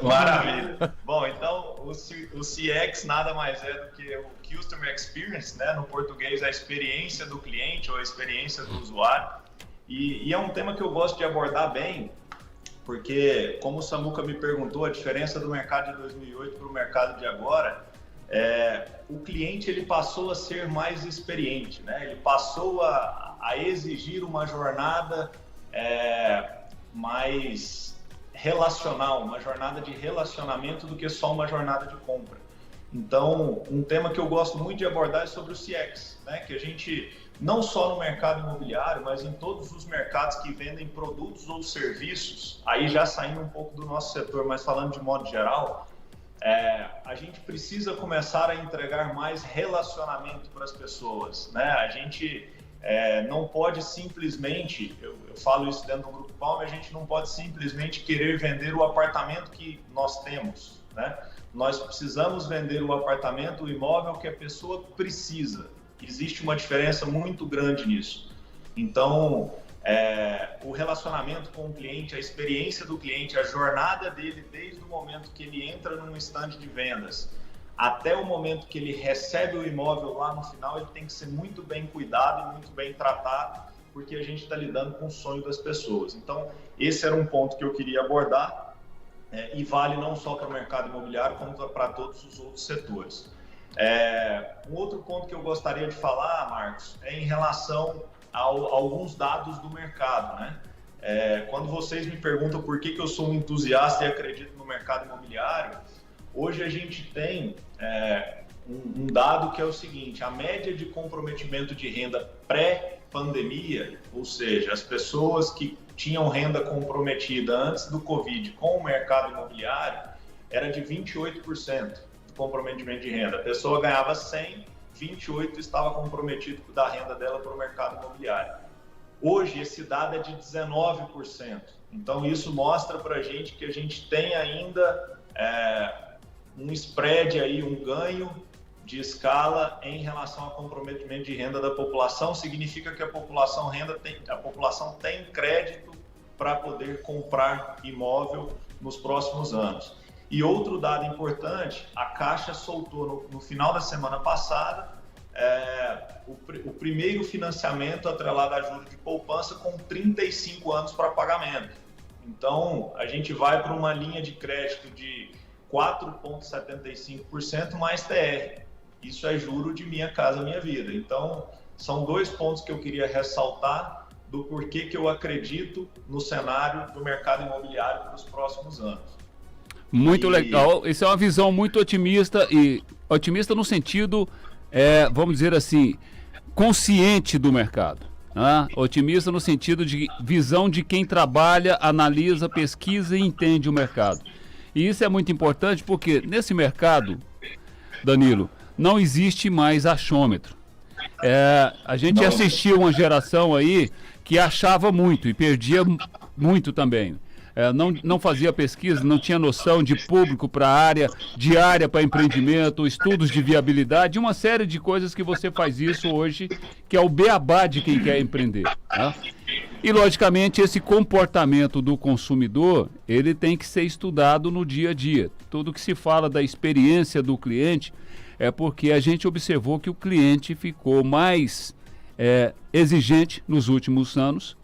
Maravilha. Bom, então o CX nada mais é do que o Customer Experience, né? No português, a experiência do cliente ou a experiência do usuário. E é um tema que eu gosto de abordar bem, porque, como o Samuca me perguntou, a diferença do mercado de 2008 para o mercado de agora, o cliente ele passou a ser mais experiente, né? Ele passou a exigir uma jornada mais relacional, uma jornada de relacionamento do que só uma jornada de compra. Então, um tema que eu gosto muito de abordar é sobre o CX, né? Que a gente, não só no mercado imobiliário, mas em todos os mercados que vendem produtos ou serviços, aí já saindo um pouco do nosso setor, mas falando de modo geral, a gente precisa começar a entregar mais relacionamento para as pessoas, né? A gente não pode simplesmente, eu falo isso dentro do Grupo Palme, a gente não pode simplesmente querer vender o apartamento que nós temos, né? Nós precisamos vender o apartamento, o imóvel que a pessoa precisa. Existe uma diferença muito grande nisso. Então, o relacionamento com o cliente, a experiência do cliente, a jornada dele desde o momento que ele entra num estande de vendas até o momento que ele recebe o imóvel lá no final, ele tem que ser muito bem cuidado e muito bem tratado, porque a gente está lidando com o sonho das pessoas. Então, esse era um ponto que eu queria abordar, e vale não só para o mercado imobiliário, como para todos os outros setores. Um outro ponto que eu gostaria de falar, Marcos, é em relação a alguns dados do mercado, né? Quando vocês me perguntam por que eu sou um entusiasta e acredito no mercado imobiliário, hoje a gente tem um dado que é o seguinte: a média de comprometimento de renda pré-pandemia, ou seja, as pessoas que tinham renda comprometida antes do Covid com o mercado imobiliário, era de 28% de comprometimento de renda. A pessoa ganhava 100, 28 estava comprometido da renda dela para o mercado imobiliário. Hoje esse dado é de 19%. Então isso mostra para a gente que a gente tem ainda um spread aí, um ganho de escala em relação ao comprometimento de renda da população. Significa que a população tem crédito para poder comprar imóvel nos próximos anos. E outro dado importante, a Caixa soltou no final da semana passada o primeiro financiamento atrelado a juros de poupança com 35 anos para pagamento. Então, a gente vai para uma linha de crédito de 4,75% mais TR. Isso é juro de Minha Casa Minha Vida. Então, são dois pontos que eu queria ressaltar do porquê que eu acredito no cenário do mercado imobiliário para os próximos anos. Muito legal. Isso é uma visão muito otimista, e otimista no sentido, vamos dizer assim, consciente do mercado. Né? Otimista no sentido de visão de quem trabalha, analisa, pesquisa e entende o mercado. E isso é muito importante porque nesse mercado, Danilo, não existe mais achômetro. A gente assistiu uma geração aí que achava muito e perdia muito também. Não fazia pesquisa, não tinha noção de público para área, de área para empreendimento, estudos de viabilidade, uma série de coisas que você faz isso hoje, que é o beabá de quem quer empreender. Né? E, logicamente, esse comportamento do consumidor, ele tem que ser estudado no dia a dia. Tudo que se fala da experiência do cliente é porque a gente observou que o cliente ficou mais exigente nos últimos anos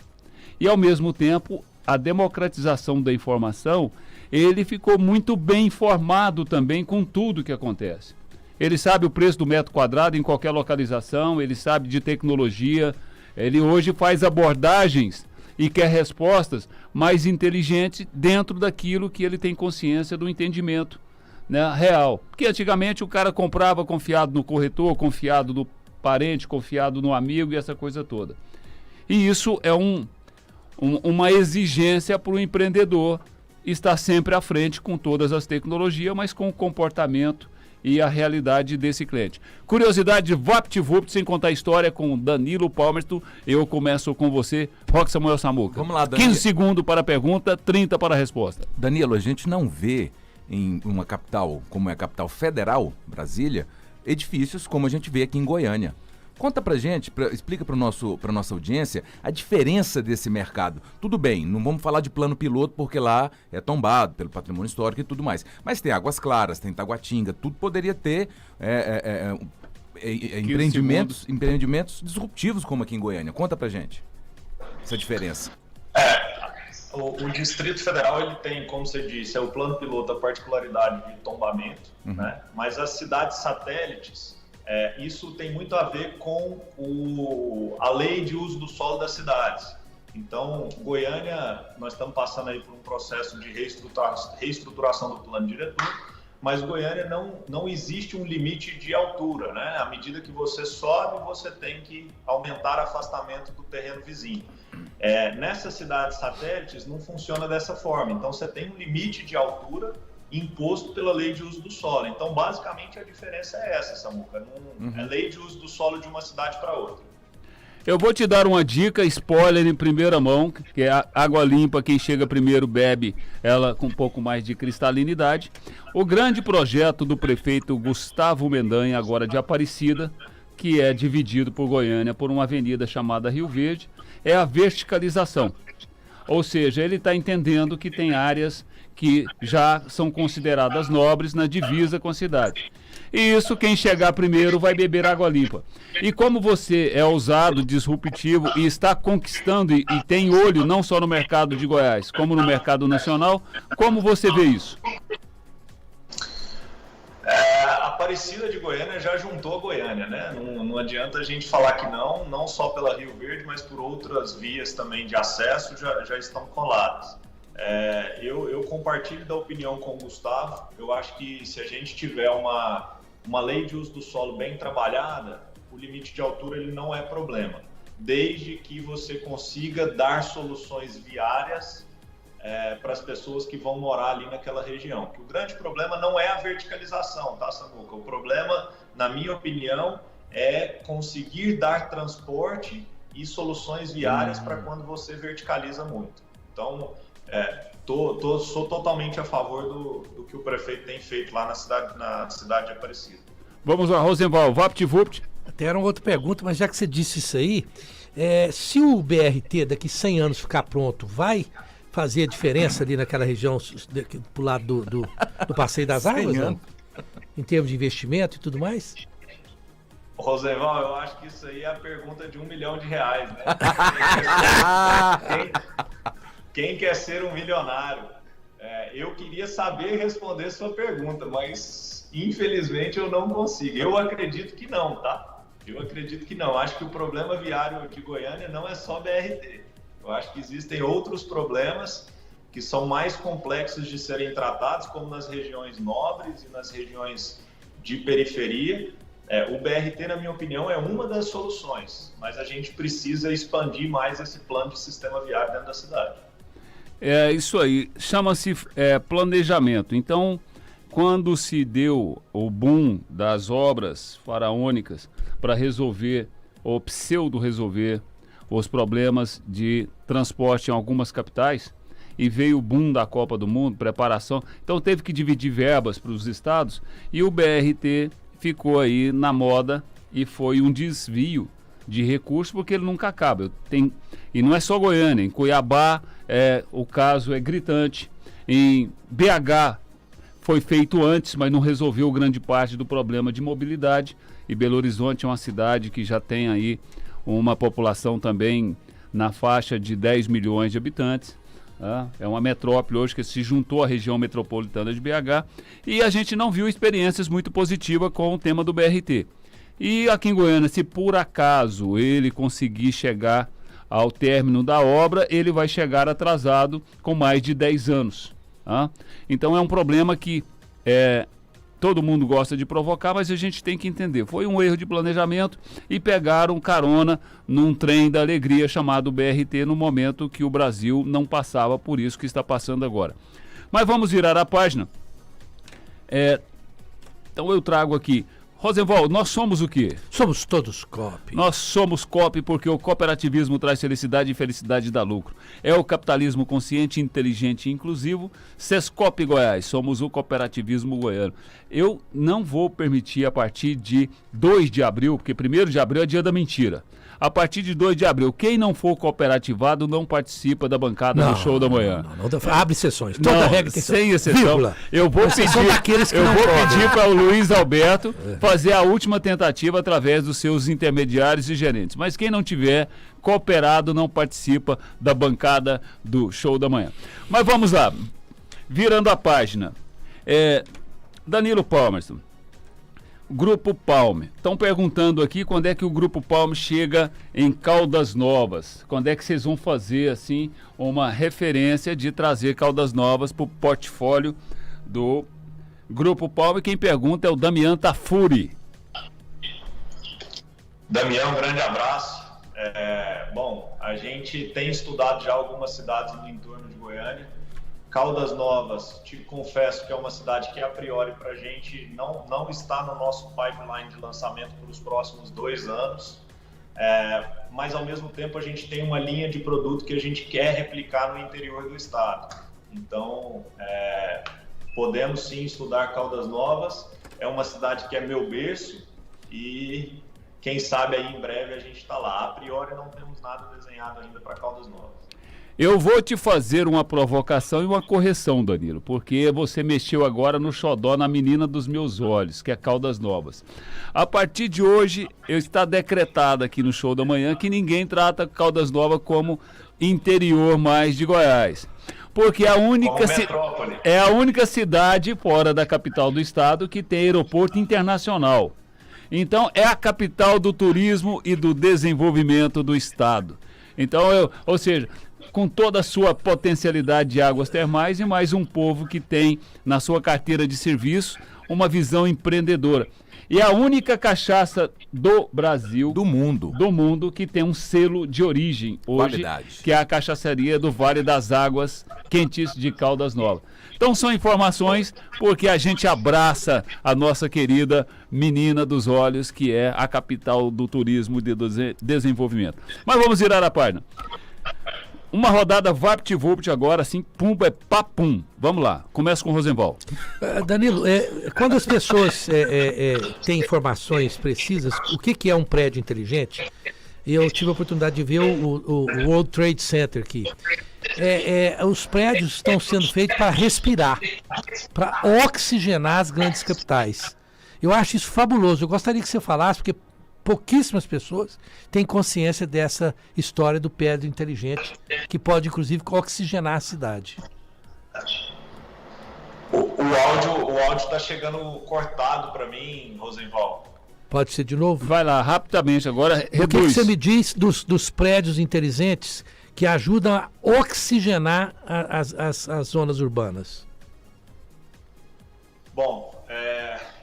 e, ao mesmo tempo, a democratização da informação, ele ficou muito bem informado também com tudo que acontece. Ele sabe o preço do metro quadrado em qualquer localização, ele sabe de tecnologia, ele hoje faz abordagens e quer respostas mais inteligentes dentro daquilo que ele tem consciência do entendimento né, real. Porque antigamente o cara comprava confiado no corretor, confiado no parente, confiado no amigo e essa coisa toda. E isso é uma exigência para o empreendedor estar sempre à frente com todas as tecnologias, mas com o comportamento e a realidade desse cliente. Curiosidade VaptVupt, sem contar a história, com Danilo Palmerton. Eu começo com você, Roque Samuel Samuca. Vamos lá, Danilo. 15 segundos para a pergunta, 30 para a resposta. Danilo, a gente não vê em uma capital como é a capital federal, Brasília, edifícios como a gente vê aqui em Goiânia. Conta pra gente, explica pra nossa audiência a diferença desse mercado. Tudo bem, não vamos falar de plano piloto porque lá é tombado pelo patrimônio histórico e tudo mais. Mas tem Águas Claras, tem Taguatinga, tudo poderia ter empreendimentos disruptivos como aqui em Goiânia. Conta pra gente essa diferença. O Distrito Federal, ele tem, como você disse, o plano piloto, a particularidade de tombamento, né? Mas as cidades satélites, isso tem muito a ver com a lei de uso do solo das cidades. Então, Goiânia, nós estamos passando aí por um processo de reestruturação do plano diretor, mas Goiânia não existe um limite de altura, né? À medida que você sobe, você tem que aumentar o afastamento do terreno vizinho. Nessas cidades satélites não funciona dessa forma, então você tem um limite de altura imposto pela lei de uso do solo. Então, basicamente, a diferença é essa, Samuca. É lei de uso do solo de uma cidade para outra. Eu vou te dar uma dica, spoiler em primeira mão, que é a água limpa, quem chega primeiro bebe ela com um pouco mais de cristalinidade. O grande projeto do prefeito Gustavo Mendanha, agora de Aparecida, que é dividido por Goiânia por uma avenida chamada Rio Verde, é a verticalização. Ou seja, ele está entendendo que tem áreas que já são consideradas nobres na divisa com a cidade. E isso, quem chegar primeiro vai beber água limpa. E como você é ousado, disruptivo e está conquistando e tem olho não só no mercado de Goiás, como no mercado nacional, como você vê isso? A Aparecida de Goiânia já juntou a Goiânia, né? Não adianta a gente falar que não só pela Rio Verde, mas por outras vias também de acesso já estão coladas. Eu compartilho da opinião com o Gustavo. Eu acho que se a gente tiver uma lei de uso do solo bem trabalhada, o limite de altura ele não é problema, desde que você consiga dar soluções viárias para as pessoas que vão morar ali naquela região. Que o grande problema não é a verticalização, tá, Samuca? O problema, na minha opinião, é conseguir dar transporte e soluções viárias para quando você verticaliza muito. Então, sou totalmente a favor do que o prefeito tem feito lá na cidade de Aparecida. Vamos lá, Rosenval, VaptVupt. Até era uma outra pergunta, mas já que você disse isso aí, se o BRT daqui 100 anos ficar pronto, vai fazer a diferença ali naquela região pro lado do Passeio das Águas, não? Em termos de investimento e tudo mais? Rosenval, eu acho que isso aí é a pergunta de R$1 milhão, né? Quem quer ser um milionário? Eu queria saber responder sua pergunta, mas infelizmente eu não consigo. Eu acredito que não, tá? Eu acredito que não. Acho que o problema viário de Goiânia não é só BRT. Eu acho que existem outros problemas que são mais complexos de serem tratados, como nas regiões nobres e nas regiões de periferia. O BRT, na minha opinião, é uma das soluções, mas a gente precisa expandir mais esse plano de sistema viário dentro da cidade. É isso aí, chama-se planejamento. Então, quando se deu o boom das obras faraônicas para resolver, ou pseudo-resolver, os problemas de transporte em algumas capitais, e veio o boom da Copa do Mundo, preparação, então teve que dividir verbas para os estados, e o BRT ficou aí na moda e foi um desvio de recursos, porque ele nunca acaba. E não é só Goiânia, em Cuiabá o caso é gritante, em BH foi feito antes, mas não resolveu grande parte do problema de mobilidade, e Belo Horizonte é uma cidade que já tem aí uma população também na faixa de 10 milhões de habitantes. É uma metrópole hoje que se juntou à região metropolitana de BH, e a gente não viu experiências muito positivas com o tema do BRT. E aqui em Goiânia, se por acaso ele conseguir chegar ao término da obra, ele vai chegar atrasado com mais de 10 anos. Então é um problema que todo mundo gosta de provocar, mas a gente tem que entender. Foi um erro de planejamento e pegaram carona num trem da alegria chamado BRT no momento que o Brasil não passava por isso que está passando agora. Mas vamos virar a página. Então eu trago aqui. Rosenwald, nós somos o quê? Somos todos COP. Nós somos COP porque o cooperativismo traz felicidade e felicidade dá lucro. É o capitalismo consciente, inteligente e inclusivo. Sescop Goiás, somos o cooperativismo goiano. Eu não vou permitir a partir de 2 de abril, porque 1º de abril é dia da mentira. A partir de 2 de abril, quem não for cooperativado não participa da bancada do show da manhã. Não, abre exceções. Toda regra tem sem exceção. Vírgula. Eu vou pedir para o Luiz Alberto fazer a última tentativa através dos seus intermediários e gerentes. Mas quem não tiver cooperado não participa da bancada do show da manhã. Mas vamos lá. Virando a página. Danilo Palmerston. Grupo Palme. Estão perguntando aqui quando é que o Grupo Palme chega em Caldas Novas. Quando é que vocês vão fazer, assim, uma referência de trazer Caldas Novas para o portfólio do Grupo Palme? Quem pergunta é o Damian Tafuri. Damian, um grande abraço. Bom, a gente tem estudado já algumas cidades no entorno de Goiânia. Caldas Novas, te confesso que é uma cidade que a priori para a gente não está no nosso pipeline de lançamento para os próximos 2 anos, mas ao mesmo tempo a gente tem uma linha de produto que a gente quer replicar no interior do estado. Então, podemos sim estudar Caldas Novas, é uma cidade que é meu berço e quem sabe aí em breve a gente está lá. A priori não temos nada desenhado ainda para Caldas Novas. Eu vou te fazer uma provocação e uma correção, Danilo, porque você mexeu agora no xodó, na menina dos meus olhos, que é Caldas Novas. A partir de hoje, está decretado aqui no Show da Manhã que ninguém trata Caldas Novas como interior mais de Goiás. Porque é a única cidade fora da capital do estado que tem aeroporto internacional. Então, é a capital do turismo e do desenvolvimento do estado. Então, ou seja, com toda a sua potencialidade de águas termais e mais um povo que tem na sua carteira de serviço uma visão empreendedora. E a única cachaça do Brasil, do mundo que tem um selo de origem hoje, qualidade, que é a cachaçaria do Vale das Águas Quentes de Caldas Novas. Então são informações porque a gente abraça a nossa querida menina dos olhos, que é a capital do turismo e do desenvolvimento. Mas vamos virar a página. Uma rodada vapt-vupt agora, assim, pum, papum. Vamos lá, começa com o Rosenwald. Danilo, quando as pessoas têm informações precisas, o que é um prédio inteligente? Eu tive a oportunidade de ver o World Trade Center aqui. Os prédios estão sendo feitos para respirar, para oxigenar as grandes capitais. Eu acho isso fabuloso. Eu gostaria que você falasse, porque pouquíssimas pessoas têm consciência dessa história do prédio inteligente, que pode, inclusive, oxigenar a cidade. O áudio está chegando cortado para mim, Rosenwald. Pode ser de novo? Vai lá, rapidamente agora, reduz. O que você me diz dos prédios inteligentes que ajudam a oxigenar as zonas urbanas? Bom,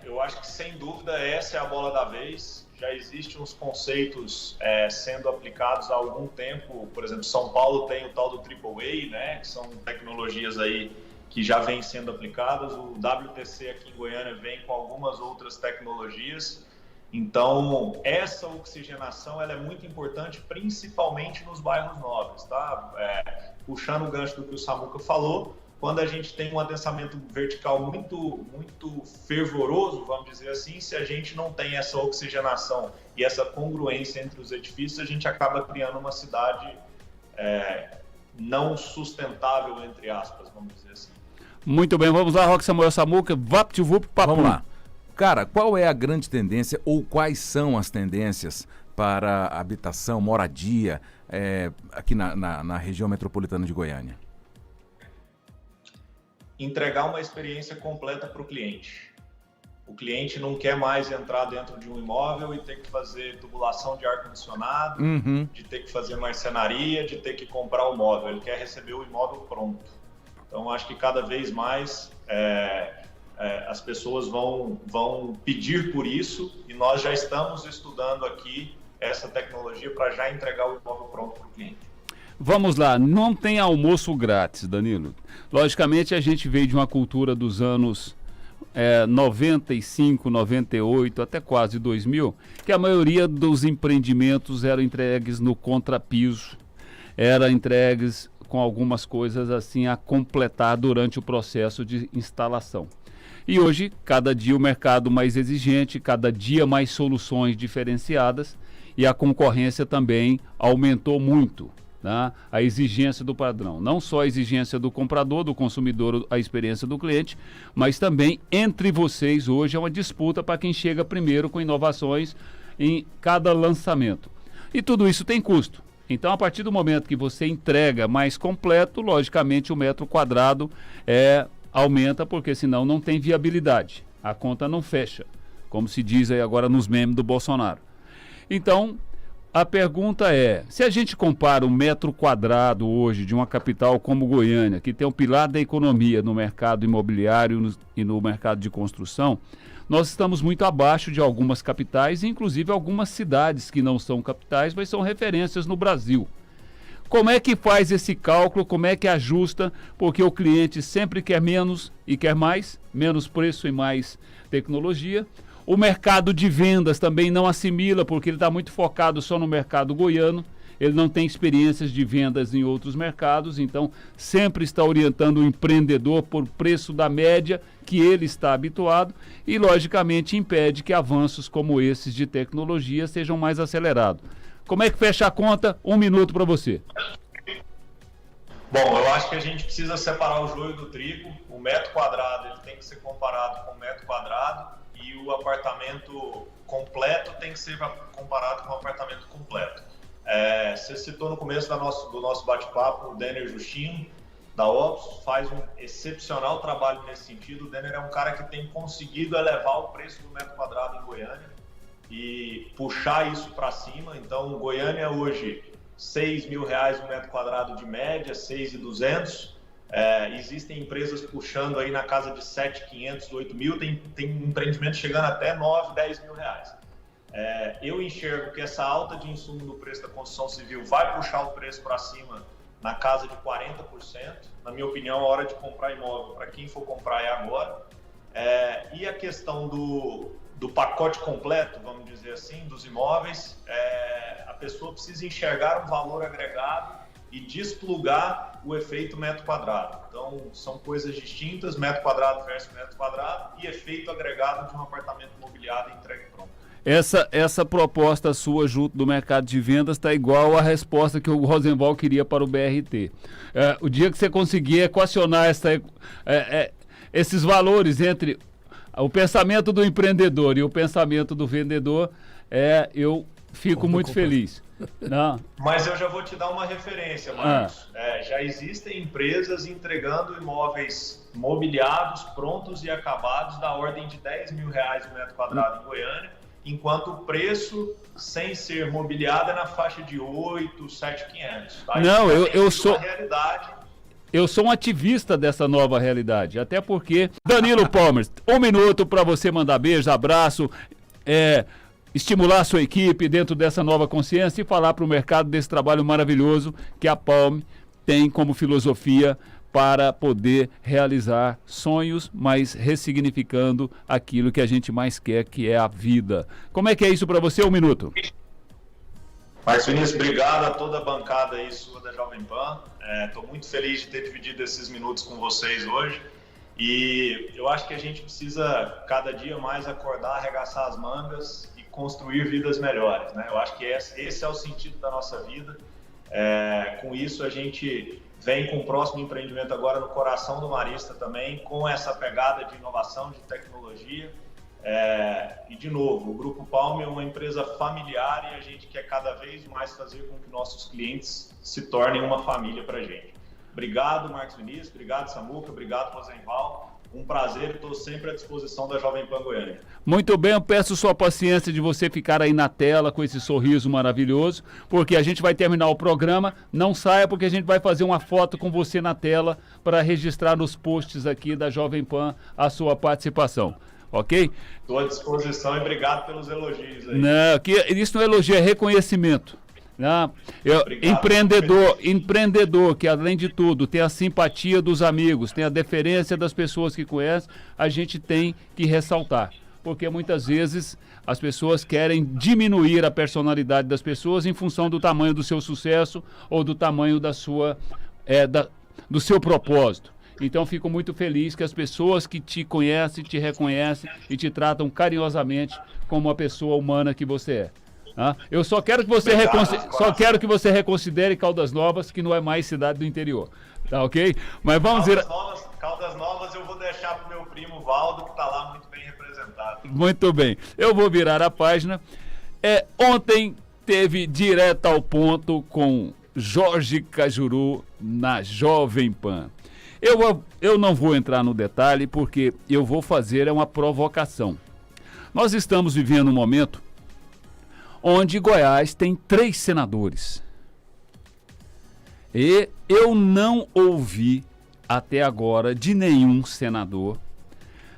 eu acho que sem dúvida essa é a bola da vez. Já existem uns conceitos sendo aplicados há algum tempo. Por exemplo, São Paulo tem o tal do AAA, né, que são tecnologias aí que já vêm sendo aplicadas. O WTC aqui em Goiânia vem com algumas outras tecnologias. Então, essa oxigenação ela é muito importante, principalmente nos bairros nobres, tá? Puxando o gancho do que o Samuca falou, quando a gente tem um adensamento vertical muito fervoroso, vamos dizer assim, se a gente não tem essa oxigenação e essa congruência entre os edifícios, a gente acaba criando uma cidade não sustentável, entre aspas, vamos dizer assim. Muito bem, vamos lá, Roque Samuel Samuca, vapt-vupt, papum. Vamos lá. Cara, qual é a grande tendência ou quais são as tendências para habitação, moradia aqui na região metropolitana de Goiânia? Entregar uma experiência completa para o cliente. O cliente não quer mais entrar dentro de um imóvel e ter que fazer tubulação de ar-condicionado, de ter que fazer marcenaria, de ter que comprar o móvel. Ele quer receber o imóvel pronto. Então, acho que cada vez mais as pessoas vão pedir por isso e nós já estamos estudando aqui essa tecnologia para já entregar o imóvel pronto para o cliente. Vamos lá, não tem almoço grátis, Danilo. Logicamente, a gente veio de uma cultura dos anos 95, 98, até quase 2000, que a maioria dos empreendimentos eram entregues no contrapiso, eram entregues com algumas coisas assim a completar durante o processo de instalação. E hoje, cada dia o mercado mais exigente, cada dia mais soluções diferenciadas e a concorrência também aumentou muito, né? A exigência do padrão. Não só a exigência do comprador, do consumidor, a experiência do cliente, mas também entre vocês hoje é uma disputa para quem chega primeiro com inovações em cada lançamento. E tudo isso tem custo. Então, a partir do momento que você entrega mais completo, logicamente o metro quadrado aumenta, porque senão não tem viabilidade. A conta não fecha, como se diz aí agora nos memes do Bolsonaro. Então, a pergunta é, se a gente compara o metro quadrado hoje de uma capital como Goiânia, que tem um pilar da economia no mercado imobiliário e no mercado de construção, nós estamos muito abaixo de algumas capitais, inclusive algumas cidades que não são capitais, mas são referências no Brasil. Como é que faz esse cálculo, como é que ajusta, porque o cliente sempre quer menos e quer mais, menos preço e mais tecnologia. O mercado de vendas também não assimila, porque ele está muito focado só no mercado goiano, ele não tem experiências de vendas em outros mercados, então sempre está orientando o empreendedor por preço da média que ele está habituado e, logicamente, impede que avanços como esses de tecnologia sejam mais acelerados. Como é que fecha a conta? 1 minuto para você. Bom, eu acho que a gente precisa separar o joio do trigo. O metro quadrado ele tem que ser comparado com o metro quadrado e o apartamento completo tem que ser comparado com o apartamento completo. Você citou no começo do nosso bate-papo o Denner Justino, da Opus, faz um excepcional trabalho nesse sentido. O Denner é um cara que tem conseguido elevar o preço do metro quadrado em Goiânia e puxar isso para cima. Então, Goiânia hoje, R$6.000 o metro quadrado de média, 6.200. Existem empresas puxando aí na casa de 7.500, 8.000, tem empreendimento chegando até 9, 10 mil reais. Eu enxergo que essa alta de insumo no preço da construção civil vai puxar o preço para cima na casa de 40%. Na minha opinião, a hora de comprar imóvel, para quem for comprar, é agora. E a questão do pacote completo, vamos dizer assim, dos imóveis, a pessoa precisa enxergar um valor agregado e desplugar o efeito metro quadrado. Então, são coisas distintas, metro quadrado versus metro quadrado e efeito agregado de um apartamento mobiliado entregue pronto. Essa proposta sua junto do mercado de vendas está igual à resposta que o Rosenwald queria para o BRT. O dia que você conseguir equacionar esses valores entre o pensamento do empreendedor e o pensamento do vendedor, eu fico muito feliz. Não. Mas eu já vou te dar uma referência, Marcos. Já existem empresas entregando imóveis mobiliados, prontos e acabados da ordem de R$10.000 o metro quadrado em Goiânia, enquanto o preço sem ser mobiliado é na faixa de 8, 7.500. Tá? Não, eu sou... realidade. Eu sou um ativista dessa nova realidade, até porque... Danilo Palmer, 1 minuto para você mandar beijo, abraço, estimular a sua equipe dentro dessa nova consciência e falar para o mercado desse trabalho maravilhoso que a Palm tem como filosofia para poder realizar sonhos, mas ressignificando aquilo que a gente mais quer, que é a vida. Como é que é isso para você? 1 minuto. Marcos Vinícius, obrigado a toda a bancada aí sua da Jovem Pan. Estou muito feliz de ter dividido esses minutos com vocês hoje. E eu acho que a gente precisa cada dia mais acordar, arregaçar as mangas e construir vidas melhores, né? Eu acho que esse é o sentido da nossa vida. Com isso a gente vem com o próximo empreendimento agora no coração do Marista também, com essa pegada de inovação, de tecnologia. E de novo, o Grupo Palm é uma empresa familiar e a gente quer cada vez mais fazer com que nossos clientes se tornem uma família para a gente. Obrigado, Marcos Vinícius, obrigado, Samuca, obrigado, Rosenwald. Um prazer, estou sempre à disposição da Jovem Pan Goiânia. Muito bem, eu peço sua paciência de você ficar aí na tela com esse sorriso maravilhoso, porque a gente vai terminar o programa. Não saia, porque a gente vai fazer uma foto com você na tela para registrar nos posts aqui da Jovem Pan a sua participação. Ok? Estou à disposição e obrigado pelos elogios aí. Não, isso não é elogio, é reconhecimento. Não, empreendedor que além de tudo tem a simpatia dos amigos, tem a deferência das pessoas que conhecem, a gente tem que ressaltar, porque muitas vezes as pessoas querem diminuir a personalidade das pessoas em função do tamanho do seu sucesso ou do tamanho do seu propósito. Então fico muito feliz que as pessoas que te conhecem, te reconhecem e te tratam carinhosamente como a pessoa humana que você é. Eu só quero que você reconsidere Caldas Novas, que não é mais cidade do interior. Tá ok? Mas vamos ver. Caldas Novas eu vou deixar pro meu primo Valdo, que está lá muito bem representado. Muito bem. Eu vou virar a página. Ontem teve Direto ao Ponto com Jorge Cajuru na Jovem Pan. Eu não vou entrar no detalhe, porque eu vou fazer uma provocação. Nós estamos vivendo um momento onde Goiás tem 3 senadores. E eu não ouvi até agora de nenhum senador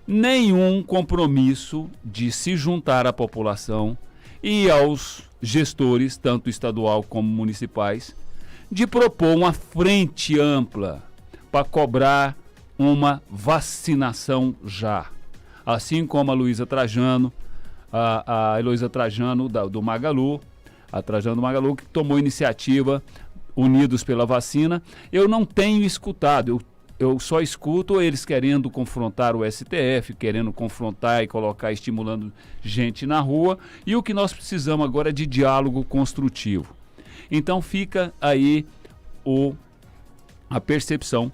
nenhum compromisso de se juntar à população e aos gestores, tanto estadual como municipais, de propor uma frente ampla para cobrar uma vacinação já. Assim como a Luísa Trajano, a Heloísa Trajano do Magalu, a Trajano do Magalu, que tomou iniciativa Unidos pela Vacina. Eu não tenho escutado, eu só escuto eles querendo confrontar o STF, querendo confrontar e colocar, estimulando gente na rua, e o que nós precisamos agora é de diálogo construtivo. Então fica aí a percepção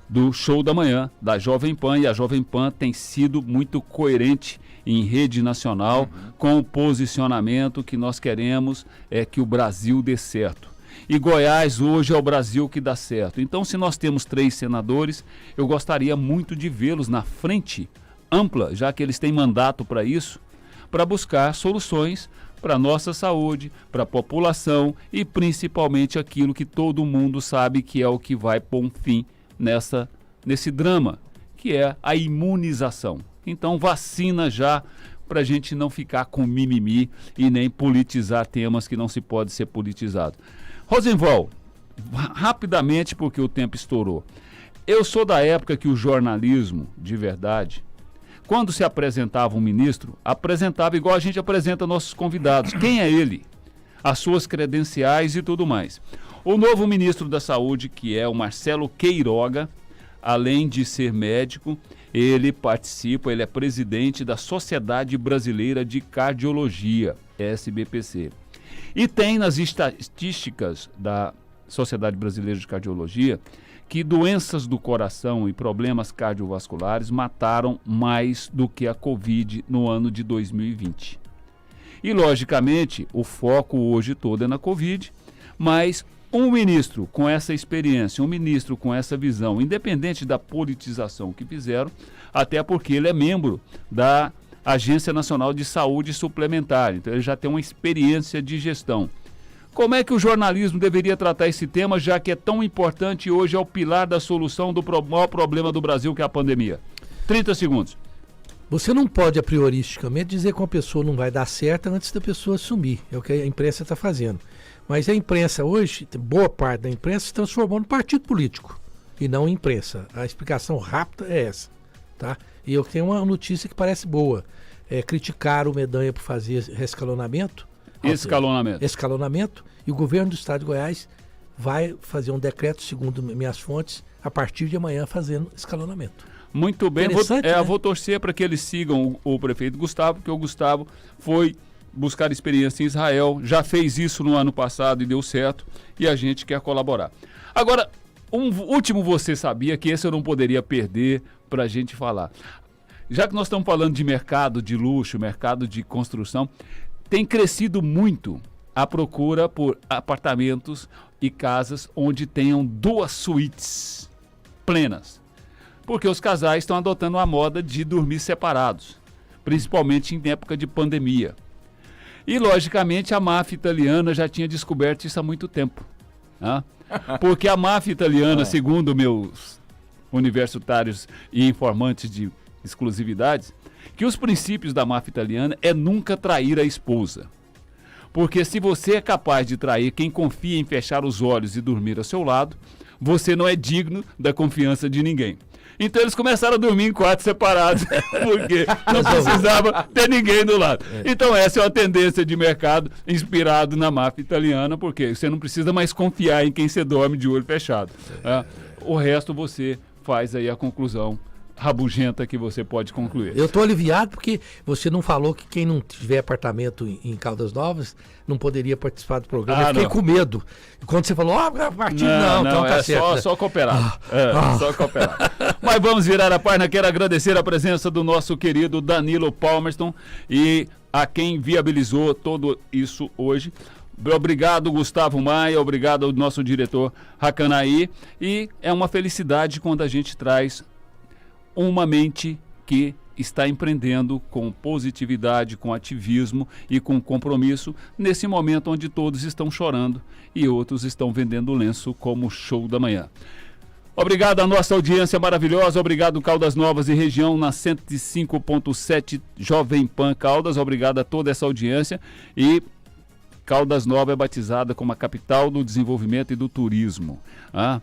do Show da Manhã, da Jovem Pan, e a Jovem Pan tem sido muito coerente em rede nacional com o posicionamento que nós queremos que o Brasil dê certo. E Goiás hoje é o Brasil que dá certo. Então, se nós temos 3 senadores, eu gostaria muito de vê-los na frente ampla, já que eles têm mandato para isso, para buscar soluções para a nossa saúde, para a população e principalmente aquilo que todo mundo sabe que é o que vai pôr um fim nesse drama, que é a imunização. Então vacina já, para a gente não ficar com mimimi e nem politizar temas que não se pode ser politizado. Rosenval, rapidamente, porque o tempo estourou. Eu sou da época que o jornalismo, de verdade, quando se apresentava um ministro, apresentava igual a gente apresenta nossos convidados. Quem é ele? As suas credenciais e tudo mais. O novo ministro da Saúde, que é o Marcelo Queiroga, além de ser médico, ele é presidente da Sociedade Brasileira de Cardiologia, SBPC. E tem nas estatísticas da Sociedade Brasileira de Cardiologia que doenças do coração e problemas cardiovasculares mataram mais do que a Covid no ano de 2020. E, logicamente, o foco hoje todo é na Covid, mas um ministro com essa experiência, um ministro com essa visão, independente da politização que fizeram, até porque ele é membro da Agência Nacional de Saúde Suplementar, então ele já tem uma experiência de gestão. Como é que o jornalismo deveria tratar esse tema, já que é tão importante e hoje é o pilar da solução do maior problema do Brasil, que é a pandemia? 30 segundos. Você não pode, a prioristicamente, dizer que uma pessoa não vai dar certo antes da pessoa assumir. É o que a imprensa está fazendo. Mas a imprensa hoje, boa parte da imprensa, se transformou num partido político e não em imprensa. A explicação rápida é essa. Tá? E eu tenho uma notícia que parece boa. Criticaram o Mendanha por fazer escalonamento. E o governo do estado de Goiás vai fazer um decreto, segundo minhas fontes, a partir de amanhã fazendo escalonamento. Muito bem, vou torcer para que eles sigam o prefeito Gustavo, porque o Gustavo foi buscar experiência em Israel, já fez isso no ano passado e deu certo, e a gente quer colaborar. Agora, um último você sabia, que esse eu não poderia perder para a gente falar. Já que nós estamos falando de mercado de luxo, mercado de construção, tem crescido muito a procura por apartamentos e casas onde tenham 2 suítes plenas. Porque os casais estão adotando a moda de dormir separados, principalmente em época de pandemia. E, logicamente, a máfia italiana já tinha descoberto isso há muito tempo. Né? Porque a máfia italiana, segundo meus universitários e informantes de exclusividades, que os princípios da máfia italiana é nunca trair a esposa. Porque se você é capaz de trair quem confia em fechar os olhos e dormir ao seu lado, você não é digno da confiança de ninguém. Então eles começaram a dormir em quartos separados, porque não precisava ter ninguém do lado. Então essa é uma tendência de mercado inspirado na máfia italiana, porque você não precisa mais confiar em quem você dorme de olho fechado. O resto você faz aí a conclusão rabugenta que você pode concluir. Eu estou aliviado porque você não falou que quem não tiver apartamento em Caldas Novas não poderia participar do programa. Eu fiquei com medo. E quando você falou, a partir não, então tá certo. Só cooperar. Só cooperar. Mas vamos virar a página. Quero agradecer a presença do nosso querido Danilo Palmerston e a quem viabilizou tudo isso hoje. Obrigado, Gustavo Maia, obrigado ao nosso diretor Hakanaí. E é uma felicidade quando a gente traz uma mente que está empreendendo com positividade, com ativismo e com compromisso nesse momento onde todos estão chorando e outros estão vendendo lenço como show da manhã. Obrigado à nossa audiência maravilhosa, obrigado Caldas Novas e região na 105.7 Jovem Pan Caldas, obrigado a toda essa audiência e Caldas Novas é batizada como a capital do desenvolvimento e do turismo,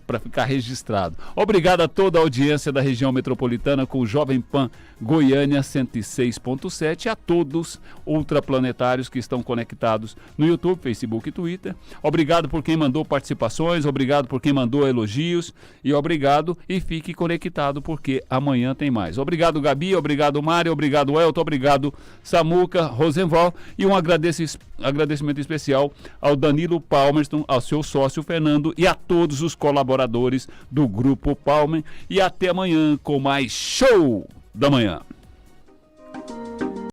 para ficar registrado. Obrigado a toda a audiência da região metropolitana com o Jovem Pan Goiânia 106.7 e a todos ultraplanetários que estão conectados no YouTube, Facebook e Twitter. Obrigado por quem mandou participações, obrigado por quem mandou elogios e obrigado e fique conectado porque amanhã tem mais. Obrigado Gabi, obrigado Mário, obrigado Elton, obrigado Samuca, Rosenval e um agradecimento especial ao Danilo Palmerston, ao seu sócio Fernando e a todos os colaboradores do Grupo Palmer. E até amanhã com mais Show da Manhã.